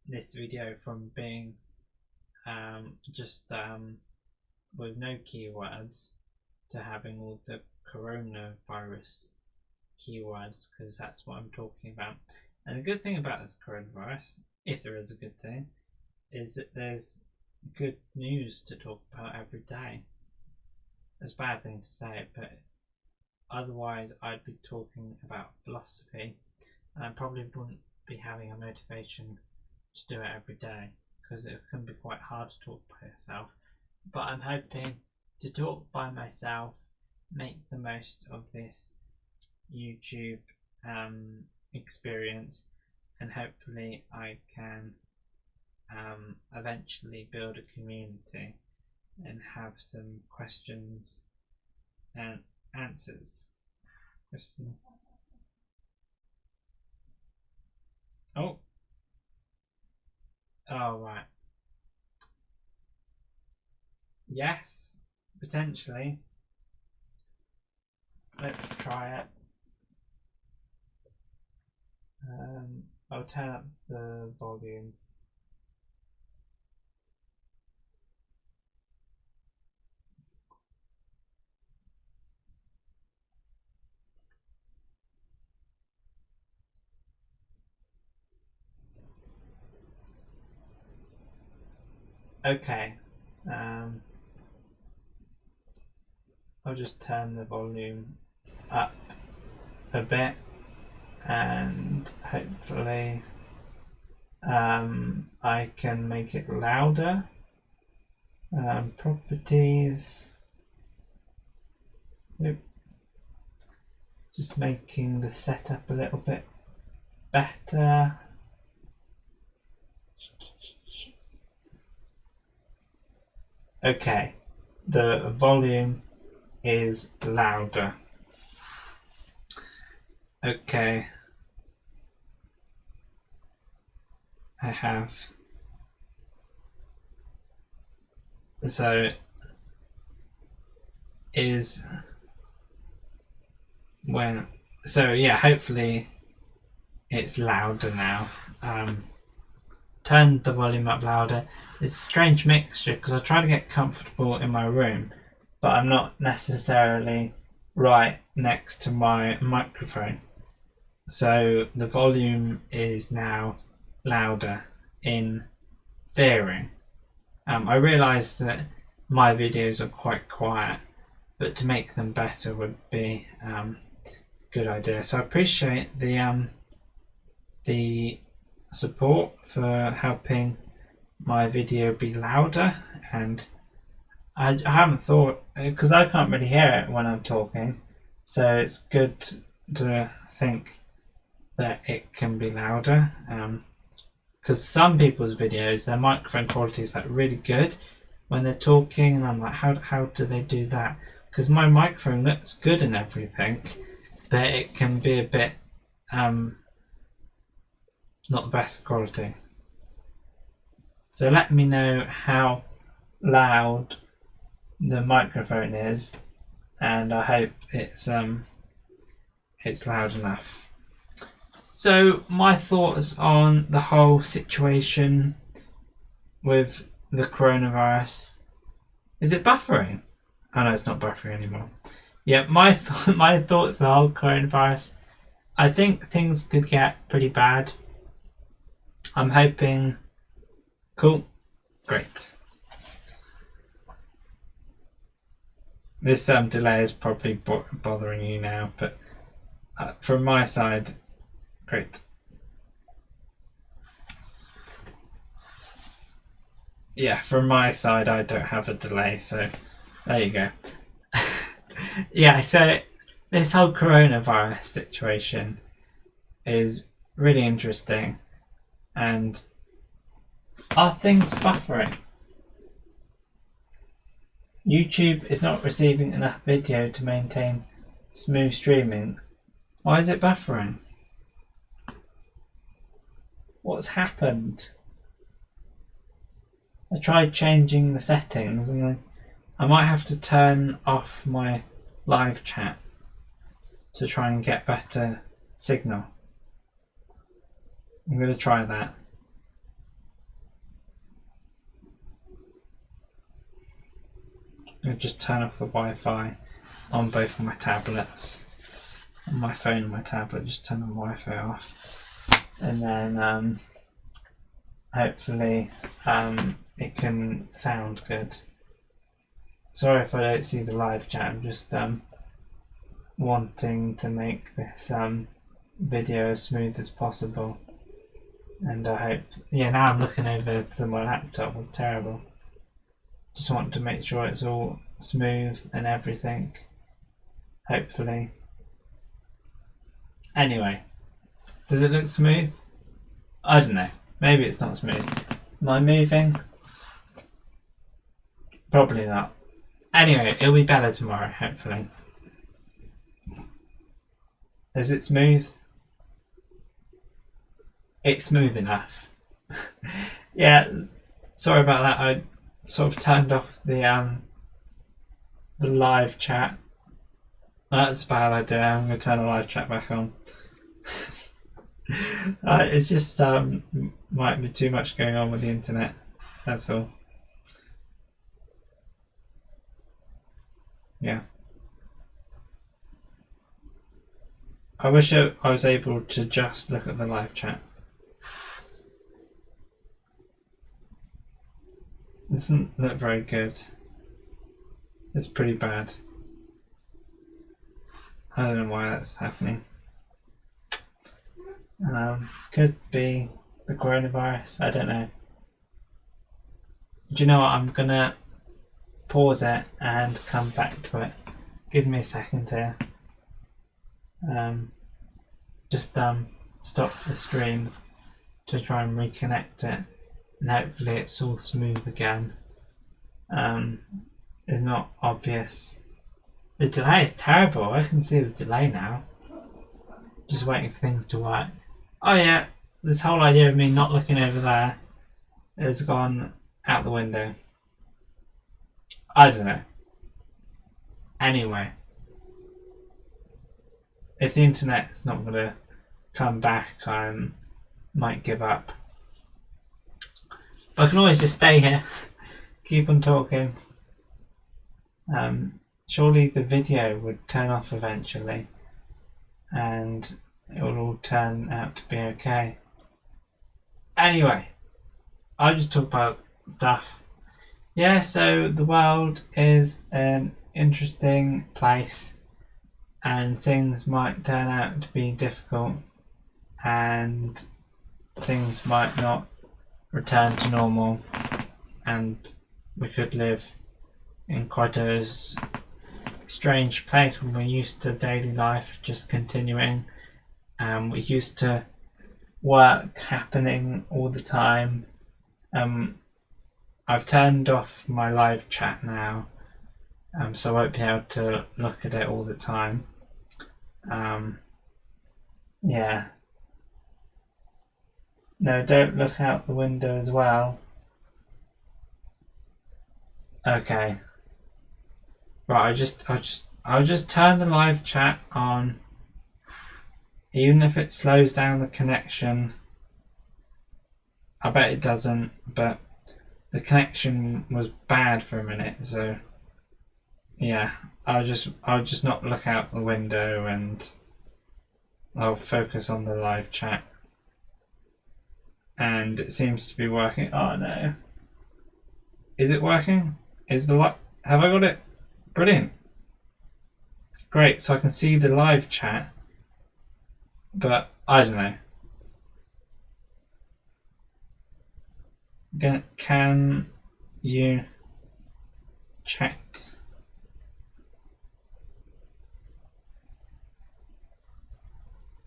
this video from being just with no keywords to having all the coronavirus keywords, because that's what I'm talking about. And the good thing about this coronavirus, if there is a good thing, is that there's good news to talk about every day. It's a bad thing to say, but otherwise I'd be talking about philosophy, and I probably wouldn't be having a motivation to do it every day, because it can be quite hard to talk by yourself. But I'm hoping to talk by myself, make the most of this YouTube experience, and hopefully I can eventually build a community and have some questions and answers. Oh, right. Yes, potentially. Let's try it. I'll turn up the volume. Okay. I'll just turn the volume up a bit, and hopefully I can make it louder. Properties. Yep. Just making the setup a little bit better. Okay, the volume is louder. Okay, I have. So is when. So yeah, hopefully it's louder now. Turn the volume up louder. It's a strange mixture because I try to get comfortable in my room, but I'm not necessarily right next to my microphone. So the volume is now louder in theory. I realise that my videos are quite quiet, but to make them better would be a good idea. So I appreciate the support for helping my video be louder, and I haven't thought, because I can't really hear it when I'm talking, so it's good to think that it can be louder. Because some people's videos, their microphone quality is like really good when they're talking, and I'm like, how do they do that? Because my microphone looks good and everything, but it can be a bit not the best quality. So let me know how loud the microphone is, and I hope it's loud enough. So my thoughts on the whole situation with the coronavirus. Is it buffering? Oh no, it's not buffering anymore. Yeah, my thoughts on the whole coronavirus. I think things could get pretty bad. I'm hoping. Cool. Great. This delay is probably bothering you now, but from my side, great. Yeah, from my side, I don't have a delay, so there you go. Yeah, so this whole coronavirus situation is really interesting, and are things buffering? YouTube is not receiving enough video to maintain smooth streaming. Why is it buffering? What's happened? I tried changing the settings, and I might have to turn off my live chat to try and get better signal. I'm going to try that. I'll just turn off the Wi-Fi on both of my tablets. On my phone and my tablet, just turn the Wi-Fi off. And then hopefully it can sound good. Sorry if I don't see the live chat, I'm just wanting to make this video as smooth as possible. And I hope, now I'm looking over to my laptop, it's terrible. Just want to make sure it's all smooth and everything. Hopefully. Anyway, does it look smooth? I don't know. Maybe it's not smooth. Am I moving? Probably not. Anyway, it'll be better tomorrow, hopefully. Is it smooth? It's smooth enough. Yeah, sorry about that. I sort of turned off the live chat. That's a bad idea. I'm going to turn the live chat back on. It's just might be too much going on with the internet. That's all. Yeah. I wish I was able to just look at the live chat. It doesn't look very good. It's pretty bad. I don't know why that's happening. Could be the coronavirus. I don't know. Do you know what? I'm gonna pause it and come back to it. Give me a second here. Just stop the stream to try and reconnect it, and hopefully it's all smooth again. It's not obvious. The delay is terrible. I can see the delay now. Just waiting for things to work. Oh yeah, this whole idea of me not looking over there has gone out the window. I don't know. Anyway, if the internet's not going to come back, I might give up. But I can always just stay here, keep on talking. surely the video would turn off eventually and it will all turn out to be okay. Anyway, I'll just talk about stuff. Yeah, so the world is an interesting place and things might turn out to be difficult and things might not return to normal and we could live in quite a strange place when we're used to daily life just continuing. We're used to work happening all the time. I've turned off my live chat now, so I won't be able to look at it all the time. Yeah. No, don't look out the window as well. Okay. Right, I'll just turn the live chat on. Even if it slows down the connection. I bet it doesn't, but the connection was bad for a minute, so yeah, I'll just not look out the window and I'll focus on the live chat. And it seems to be working. Oh no. Is it working? Have I got it? Brilliant. Great, so I can see the live chat. But I don't know. Can you check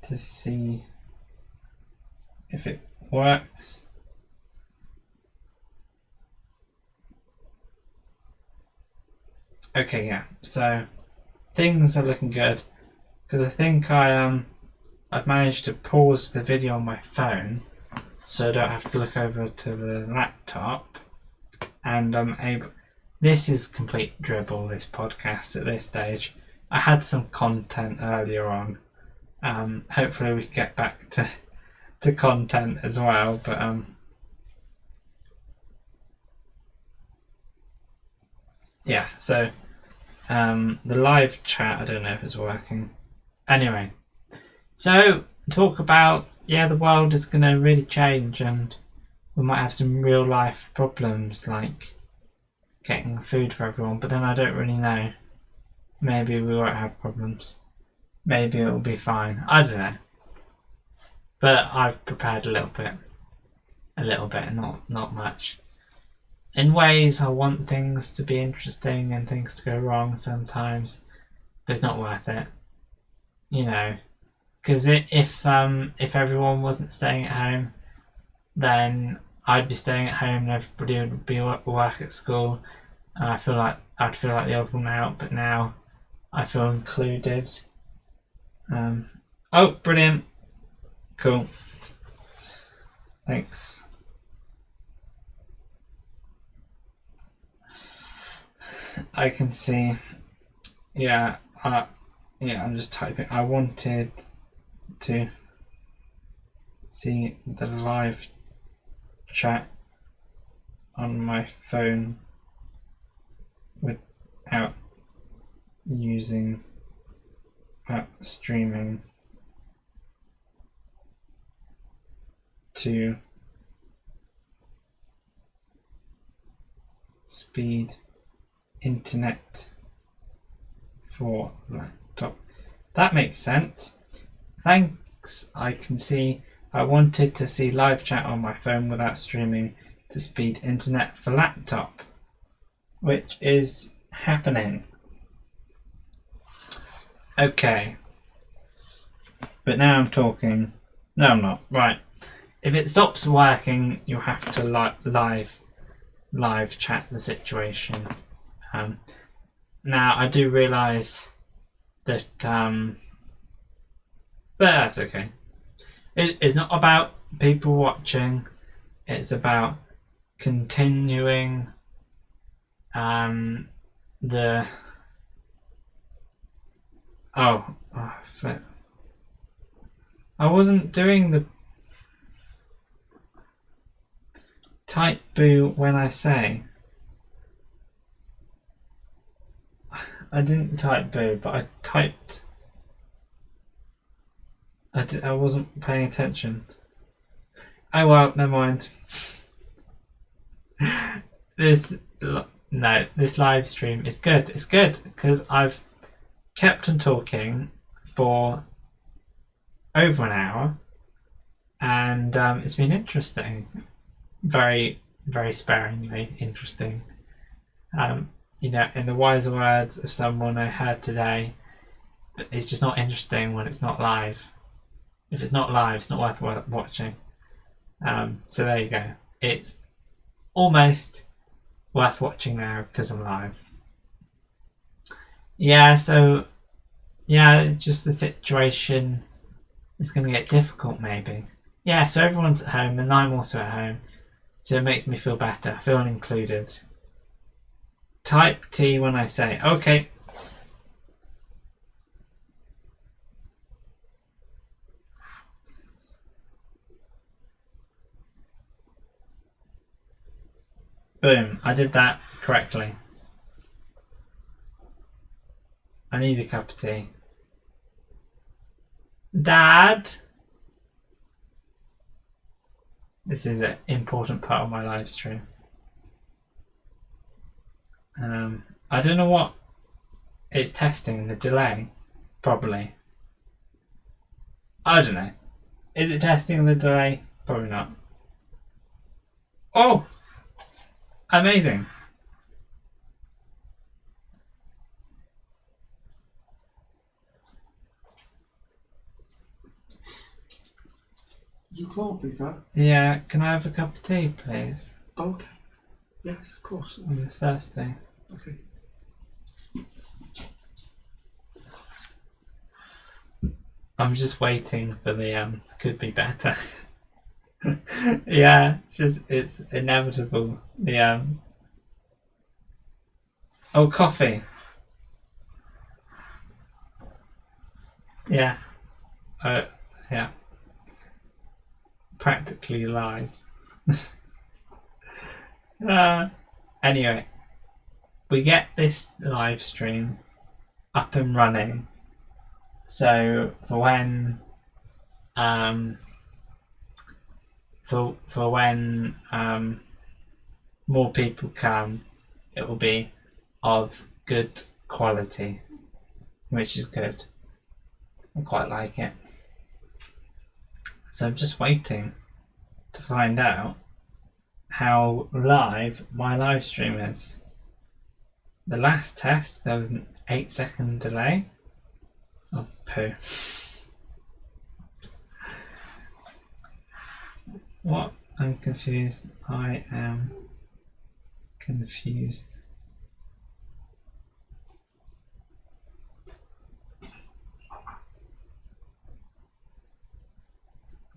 to see if it works? Okay, yeah. So things are looking good because I think I've managed to pause the video on my phone, so I don't have to look over to the laptop, and I'm able. This is complete dribble. This podcast at this stage. I had some content earlier on. Hopefully we can get back to content as well, but yeah. So the live chat, I don't know if it's working. Anyway, so talk about the world is going to really change and we might have some real life problems like getting food for everyone, but then I don't really know. Maybe we won't have problems. Maybe it'll be fine. I don't know. But I've prepared a little bit, not much. In ways, I want things to be interesting and things to go wrong sometimes. But it's not worth it, because if everyone wasn't staying at home, then I'd be staying at home and everybody would be at work at school, and I'd feel like the odd one out. But now I feel included. Oh, brilliant! Cool. Thanks. I can see. Yeah. I'm just typing. I wanted to see the live chat on my phone without using streaming to speed internet for laptop. That makes sense. Thanks. I can see. I wanted to see live chat on my phone without streaming to speed internet for laptop, which is happening. Okay. But now I'm talking. No, I'm not. Right. If it stops working, you'll have to live chat the situation. Now I do realise that, but that's okay. It's not about people watching. It's about continuing the. Flip. I wasn't doing the type boo when I say. I didn't type boo, but I typed. I wasn't paying attention. Oh well, never mind. This live stream is good. It's good because I've kept on talking for over an hour, and it's been interesting. Very, very sparingly interesting. In the wise words of someone I heard today, it's just not interesting when it's not live. If it's not live, it's not worth watching. So there you go. It's almost worth watching now because I'm live. Yeah, so just the situation is going to get difficult maybe. Yeah, so everyone's at home and I'm also at home, so it makes me feel better. I feel included. Type T when I say okay. Boom, I did that correctly. I need a cup of tea. Dad! This is an important part of my live stream. I don't know what it's testing, the delay, probably. I don't know. Is it testing the delay? Probably not. Oh! Amazing. You call, Peter? Yeah, can I have a cup of tea, please? Okay. Yes, of course. I'm thirsty. Okay. I'm just waiting for the could be better. Yeah, it's inevitable. The oh, coffee. Yeah. Yeah. Practically live. Anyway, we get this live stream up and running. So for when more people come, it will be of good quality, which is good. I quite like it. So I'm just waiting to find out how live my live stream is. The last test, there was an 8-second delay. Oh, poo. What? I'm confused. I am confused.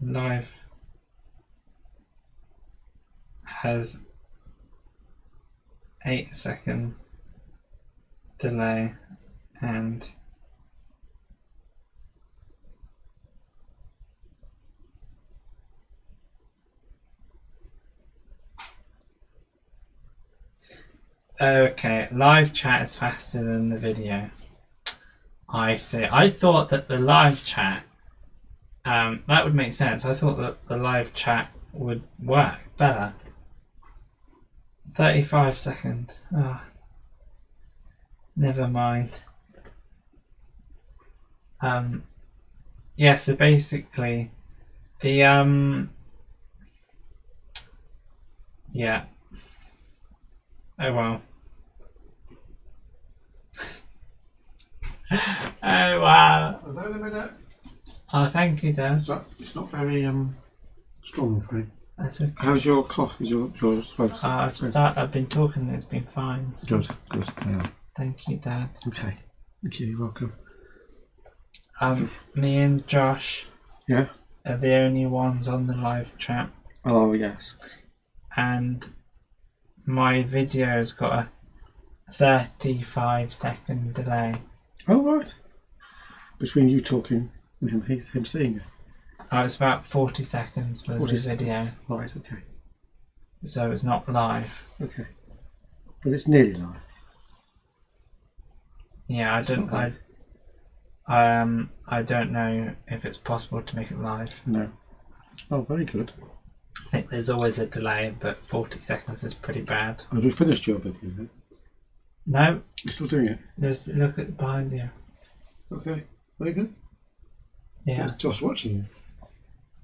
Live has 8-second delay and okay, live chat is faster than the video. I see. I thought that the live chat that would make sense. I thought that the live chat would work better. 35 seconds. Oh, never mind. Yeah, so basically the yeah. Oh well. Oh wow. Wait a minute. Oh, thank you, Dad. It's not very strong for me. That's okay. How's your cough? Is yours? I've been talking and it's been fine. So Good. Yeah. thank you, Dad. Okay. Thank you. You're welcome. Me and Josh Yeah. are the only ones on the live chat, Oh yes. and my video's got a 35-second delay. Oh right. Between you talking and him seeing it. Oh, it's about 40 seconds for 40 the video, seconds. Right. Okay. so it's not live. Okay. But it's nearly live. Yeah, I don't know if it's possible to make it live. No. Oh, very good. I think there's always a delay, but 40 seconds is pretty bad. Have you finished your video then? No, You're still doing it? just look at behind you. Okay, very good. Yeah. So it's Josh watching you.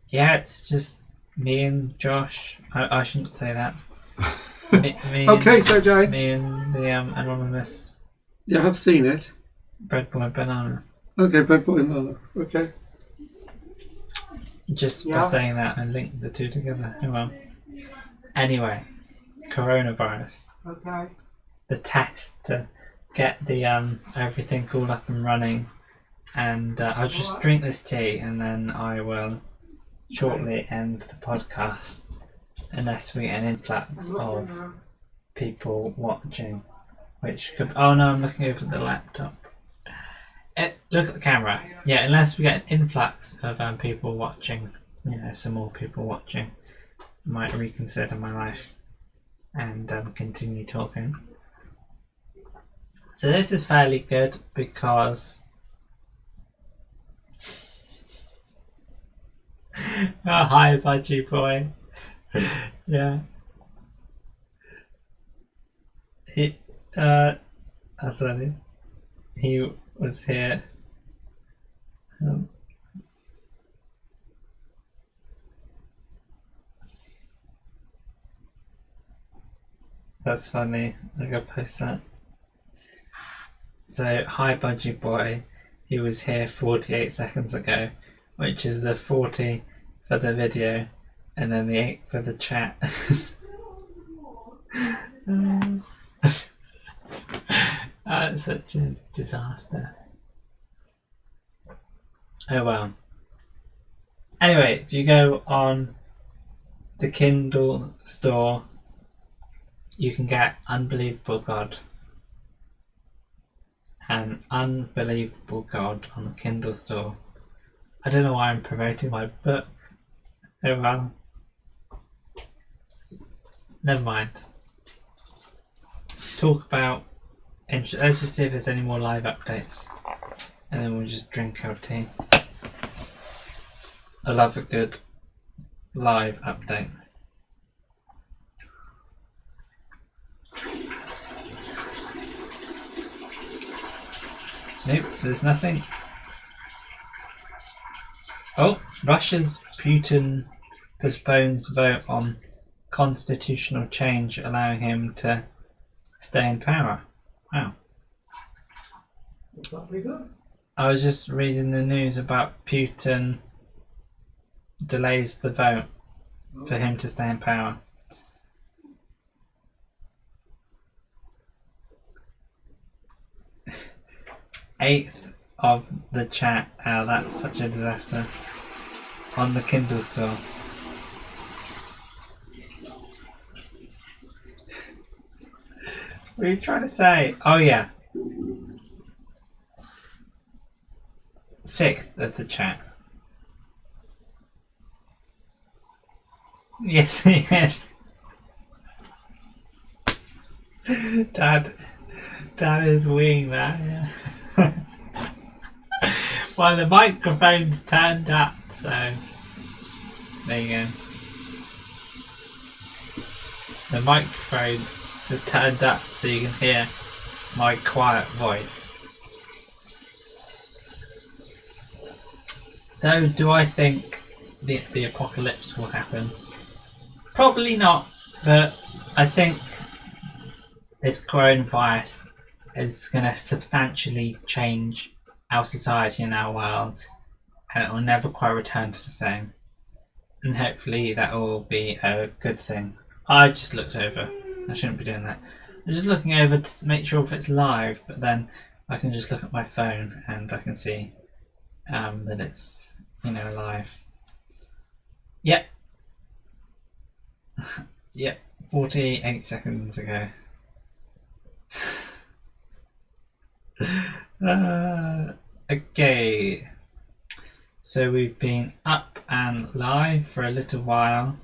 Yeah, it's just me and Josh. I shouldn't say that. Me Okay, and, so Jay. me and the anonymous Yeah, I've seen it. bread boy banana. Okay, Bread Boy and Lana. Okay. Just by Yeah. saying that, I linked the two together. Oh well. Anyway, coronavirus. Okay. The test to get the everything all up and running, and I'll just drink this tea and then I will shortly end the podcast unless we get an influx of people watching, which could. Oh no, I'm looking over the laptop. Look at the camera. Yeah, unless we get an influx of people watching, some more people watching, I might reconsider my life and continue talking. So this is fairly good because oh, hi budgie boy. Yeah. That's funny. He was here. That's funny. I'm gonna post that. So, hi budgie boy. He was here 48 seconds ago, which is the 40 for the video, and then the 8 for the chat. That's such a disaster. Oh well. Anyway, if you go on the Kindle store, you can get Unbelievable God. An Unbelievable God on the Kindle store. I don't know why I'm promoting my book. Oh well. Never mind. Talk about. Let's just see if there's any more live updates, and then we'll just drink our tea. I love a good live update. Nope, there's nothing. Oh, Russia's Putin postpones vote on constitutional change, allowing him to stay in power. Wow. I was just reading the news about Putin delays the vote for him to stay in power. Eighth of the chat. Oh, that's such a disaster. On the Kindle store. What are you trying to say? Oh yeah. Sixth of the chat. Yes, yes. Dad is winging that, yeah. Well, the microphone's turned up, so there you go. The microphone is turned up so you can hear my quiet voice. So, do I think the apocalypse will happen? Probably not, but I think this coronavirus is going to substantially change our society and our world, and it will never quite return to the same. And hopefully that will be a good thing. I just looked over. I shouldn't be doing that. I'm just looking over to make sure if it's live, but then I can just look at my phone and I can see that it's, live. Yep. Yep. 48 seconds ago. Okay. So we've been up and live for a little while,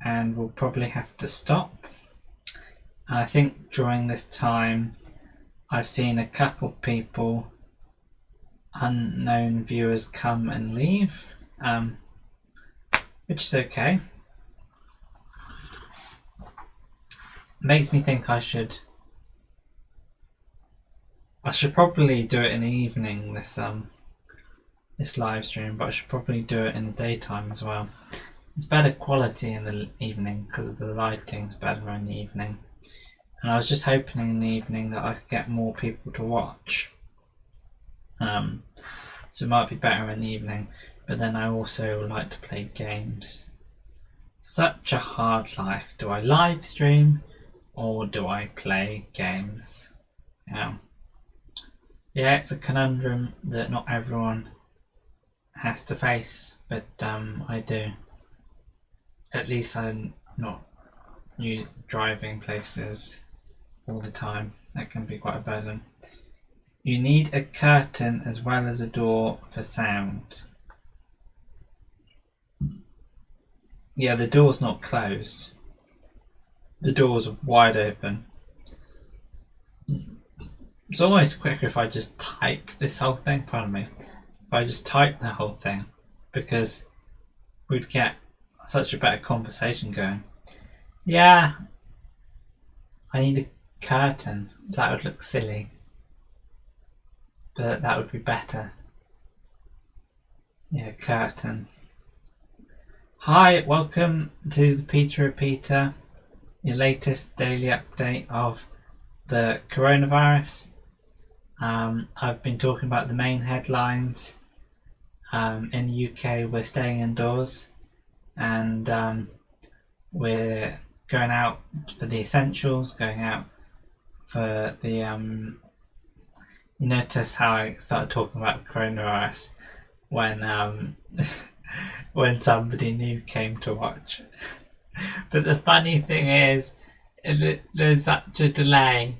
and we'll probably have to stop. I think during this time I've seen a couple people, unknown viewers, come and leave, which is okay. Makes me think I should probably do it in the evening, this live stream, but I should probably do it in the daytime as well. It's better quality in the evening because the lighting's better in the evening. And I was just hoping in the evening that I could get more people to watch. So it might be better in the evening. But then I also like to play games. Such a hard life. Do I live stream or do I play games? Yeah, it's a conundrum that not everyone has to face, but I do. At least I'm not driving places all the time. That can be quite a burden. You need a curtain as well as a door for sound. Yeah, the door's not closed. The door's wide open. It's almost quicker if I just type this whole thing, pardon me. If I just type the whole thing, because we'd get such a better conversation going. Yeah, I need a curtain. That would look silly, but that would be better. Yeah, curtain. Hi, welcome to the Peter Repeater, your latest daily update of the coronavirus. I've been talking about the main headlines. In the UK, we're staying indoors, and we're going out for the essentials, going out for the you notice how I started talking about the coronavirus when when somebody new came to watch. But the funny thing is, there's such a delay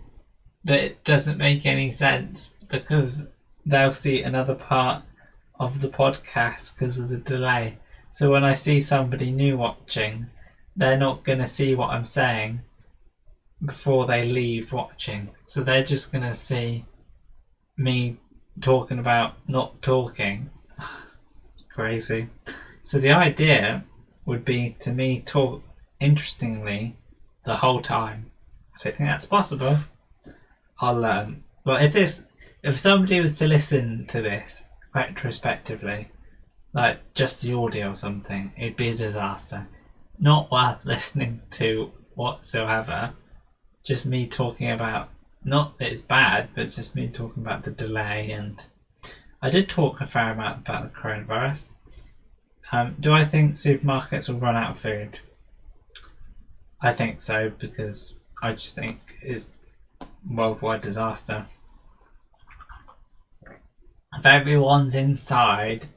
that it doesn't make any sense, because they'll see another part of the podcast because of the delay. So when I see somebody new watching, they're not going to see what I'm saying before they leave watching. So they're just going to see me talking about not talking. Crazy. So the idea would be to me talk interestingly the whole time. I don't think that's possible. I'll learn. Well, if somebody was to listen to this retrospectively, like just the audio or something, it'd be a disaster. Not worth listening to whatsoever. Just me talking about, not that it's bad, but it's just me talking about the delay. And I did talk a fair amount about the coronavirus. Do I think supermarkets will run out of food? I think so, because I just think it's a worldwide disaster. If everyone's inside,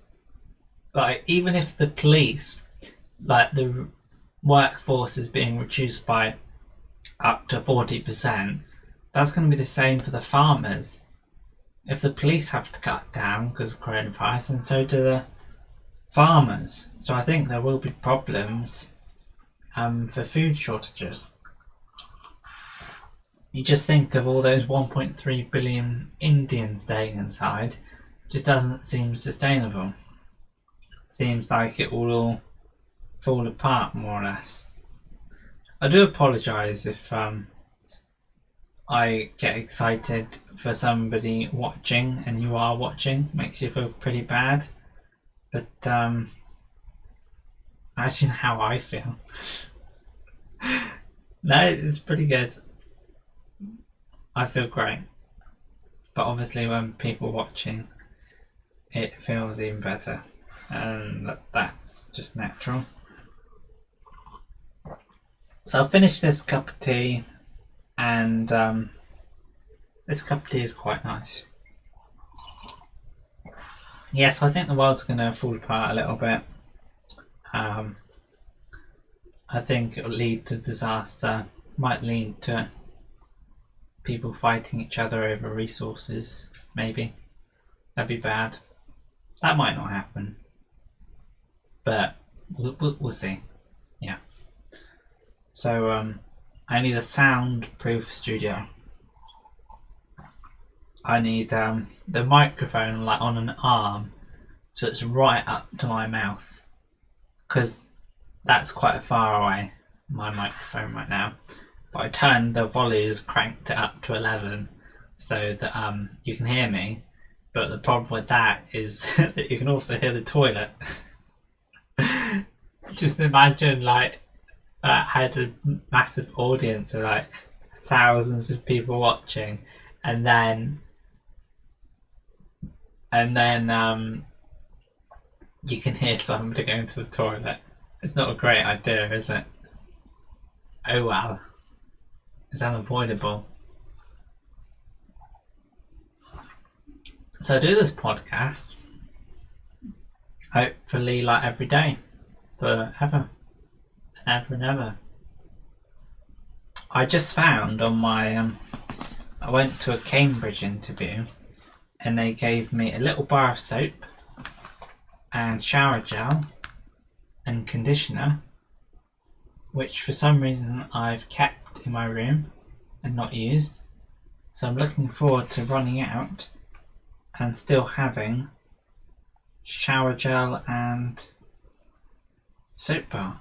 like even if the police, like the workforce is being reduced by up to 40%, that's going to be the same for the farmers. If the police have to cut down because of coronavirus, and so do the farmers. So I think there will be problems for food shortages. You just think of all those 1.3 billion Indians staying inside. Just doesn't seem sustainable. Seems like it will all fall apart more or less. I do apologise if I get excited for somebody watching and you are watching. Makes you feel pretty bad. But imagine how I feel. No, it's pretty good. I feel great. But obviously when people are watching, it feels even better. And that's just natural. So I'll finish this cup of tea, and this cup of tea is quite nice. Yes, I think the world's going to fall apart a little bit. I think it'll lead to disaster, might lead to people fighting each other over resources, maybe. That'd be bad. That might not happen. But we'll see. Yeah. So I need a soundproof studio. I need the microphone like on an arm, so it's right up to my mouth, because that's quite far away, my microphone right now. But I turned the volumes, cranked it up to 11, so that you can hear me. But the problem with that is that you can also hear the toilet. Just imagine like I had a massive audience of like thousands of people watching, and then you can hear somebody going to the toilet. It's not a great idea, is it? Oh well, it's unavoidable. So I do this podcast, hopefully like every day, forever and ever and ever. I just found on my I went to a Cambridge interview, and they gave me a little bar of soap and shower gel and conditioner, which for some reason I've kept in my room and not used. So I'm looking forward to running out and still having shower gel and soap bar.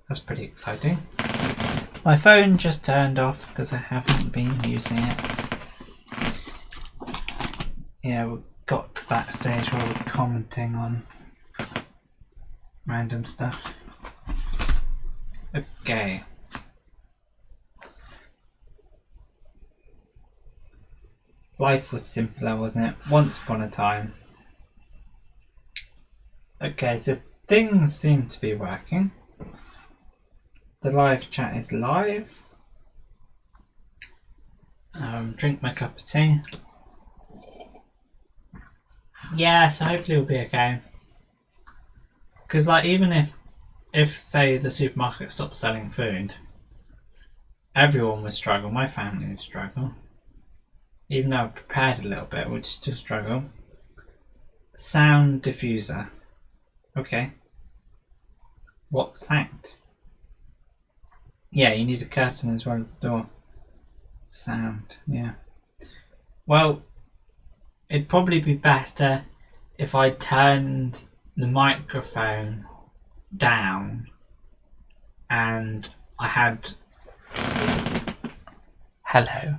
That's pretty exciting. My phone just turned off because I haven't been using it. Yeah, we got to that stage where we're commenting on random stuff. Okay. Life was simpler, wasn't it? Once upon a time. Okay, so things seem to be working. The live chat is live. Drink my cup of tea. Yeah, so hopefully we'll be okay. Because like even if say the supermarket stopped selling food, everyone would struggle. My family would struggle. Even though I prepared a little bit, we'd still struggle. Sound diffuser. Okay. What's that? Yeah, you need a curtain as well as the door. Sound, yeah. Well, it'd probably be better if I turned the microphone down and I had hello,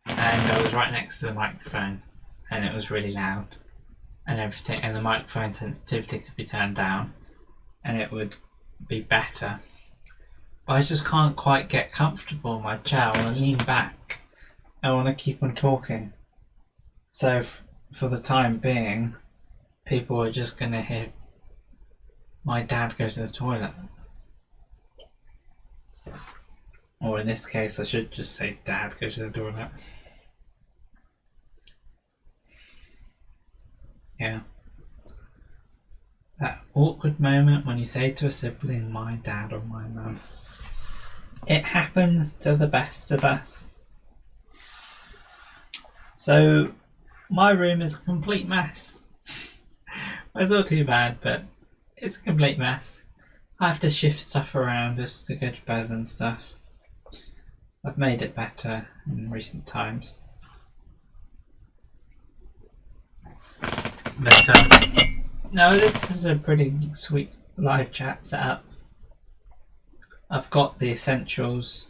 and I was right next to the microphone and it was really loud and everything, and the microphone sensitivity could be turned down and it would be better. But I just can't quite get comfortable in my chair. I want to lean back. I want to keep on talking. So for the time being, people are just going to hear my dad go to the toilet. Or in this case, I should just say dad go to the toilet. Yeah. That awkward moment when you say to a sibling, my dad or my mum. It happens to the best of us. So, my room is a complete mess. It's not too bad, but it's a complete mess. I have to shift stuff around just to go to bed and stuff. I've made it better in recent times. But, no, this is a pretty sweet live chat setup. I've got the essentials,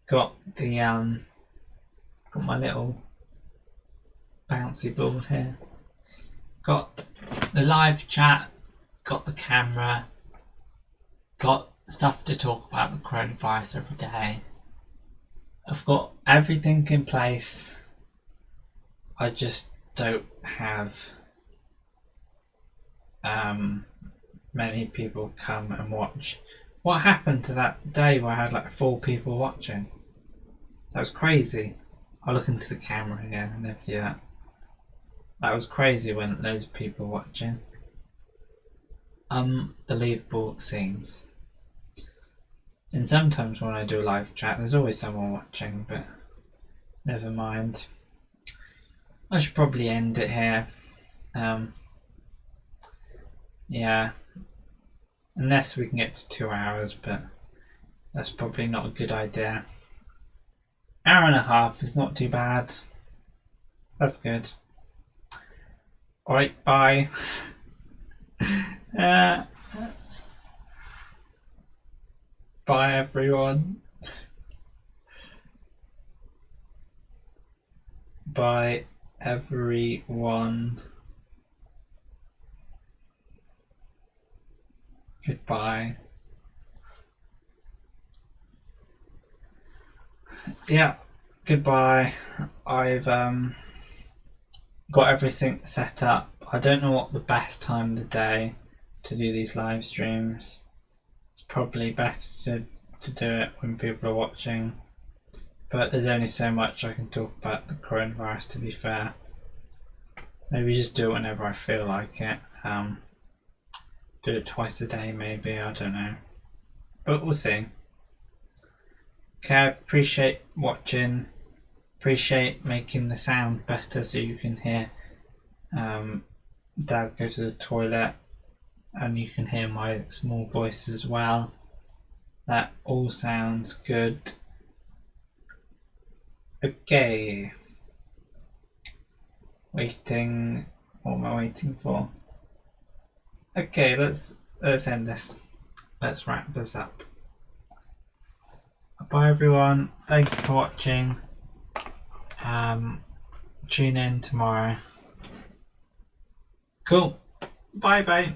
got the got my little bouncy board here, got the live chat, got the camera, got stuff to talk about the coronavirus every day. I've got everything in place. I just don't have many people come and watch. What happened to that day where I had like 4 people watching? That was crazy. I'll look into the camera again and never do that. That was crazy when loads of people watching. Unbelievable scenes. And sometimes when I do a live chat, there's always someone watching, but never mind. I should probably end it here. Yeah. Unless we can get to 2 hours, but that's probably not a good idea. Hour and a half is not too bad. That's good. Alright, bye. Bye, everyone. Bye, everyone. Goodbye. Yeah, goodbye. I've got everything set up. I don't know what the best time of the day to do these live streams. It's probably better to do it when people are watching. But there's only so much I can talk about the coronavirus, to be fair. Maybe just do it whenever I feel like it. Do it twice a day, maybe, I don't know. But we'll see. Okay, I appreciate watching. Appreciate making the sound better so you can hear Dad go to the toilet and you can hear my small voice as well. That all sounds good. Okay. Waiting. What am I waiting for? Okay, let's end this. Let's wrap this up. Bye everyone. Thank you for watching. Tune in tomorrow. Cool. Bye bye.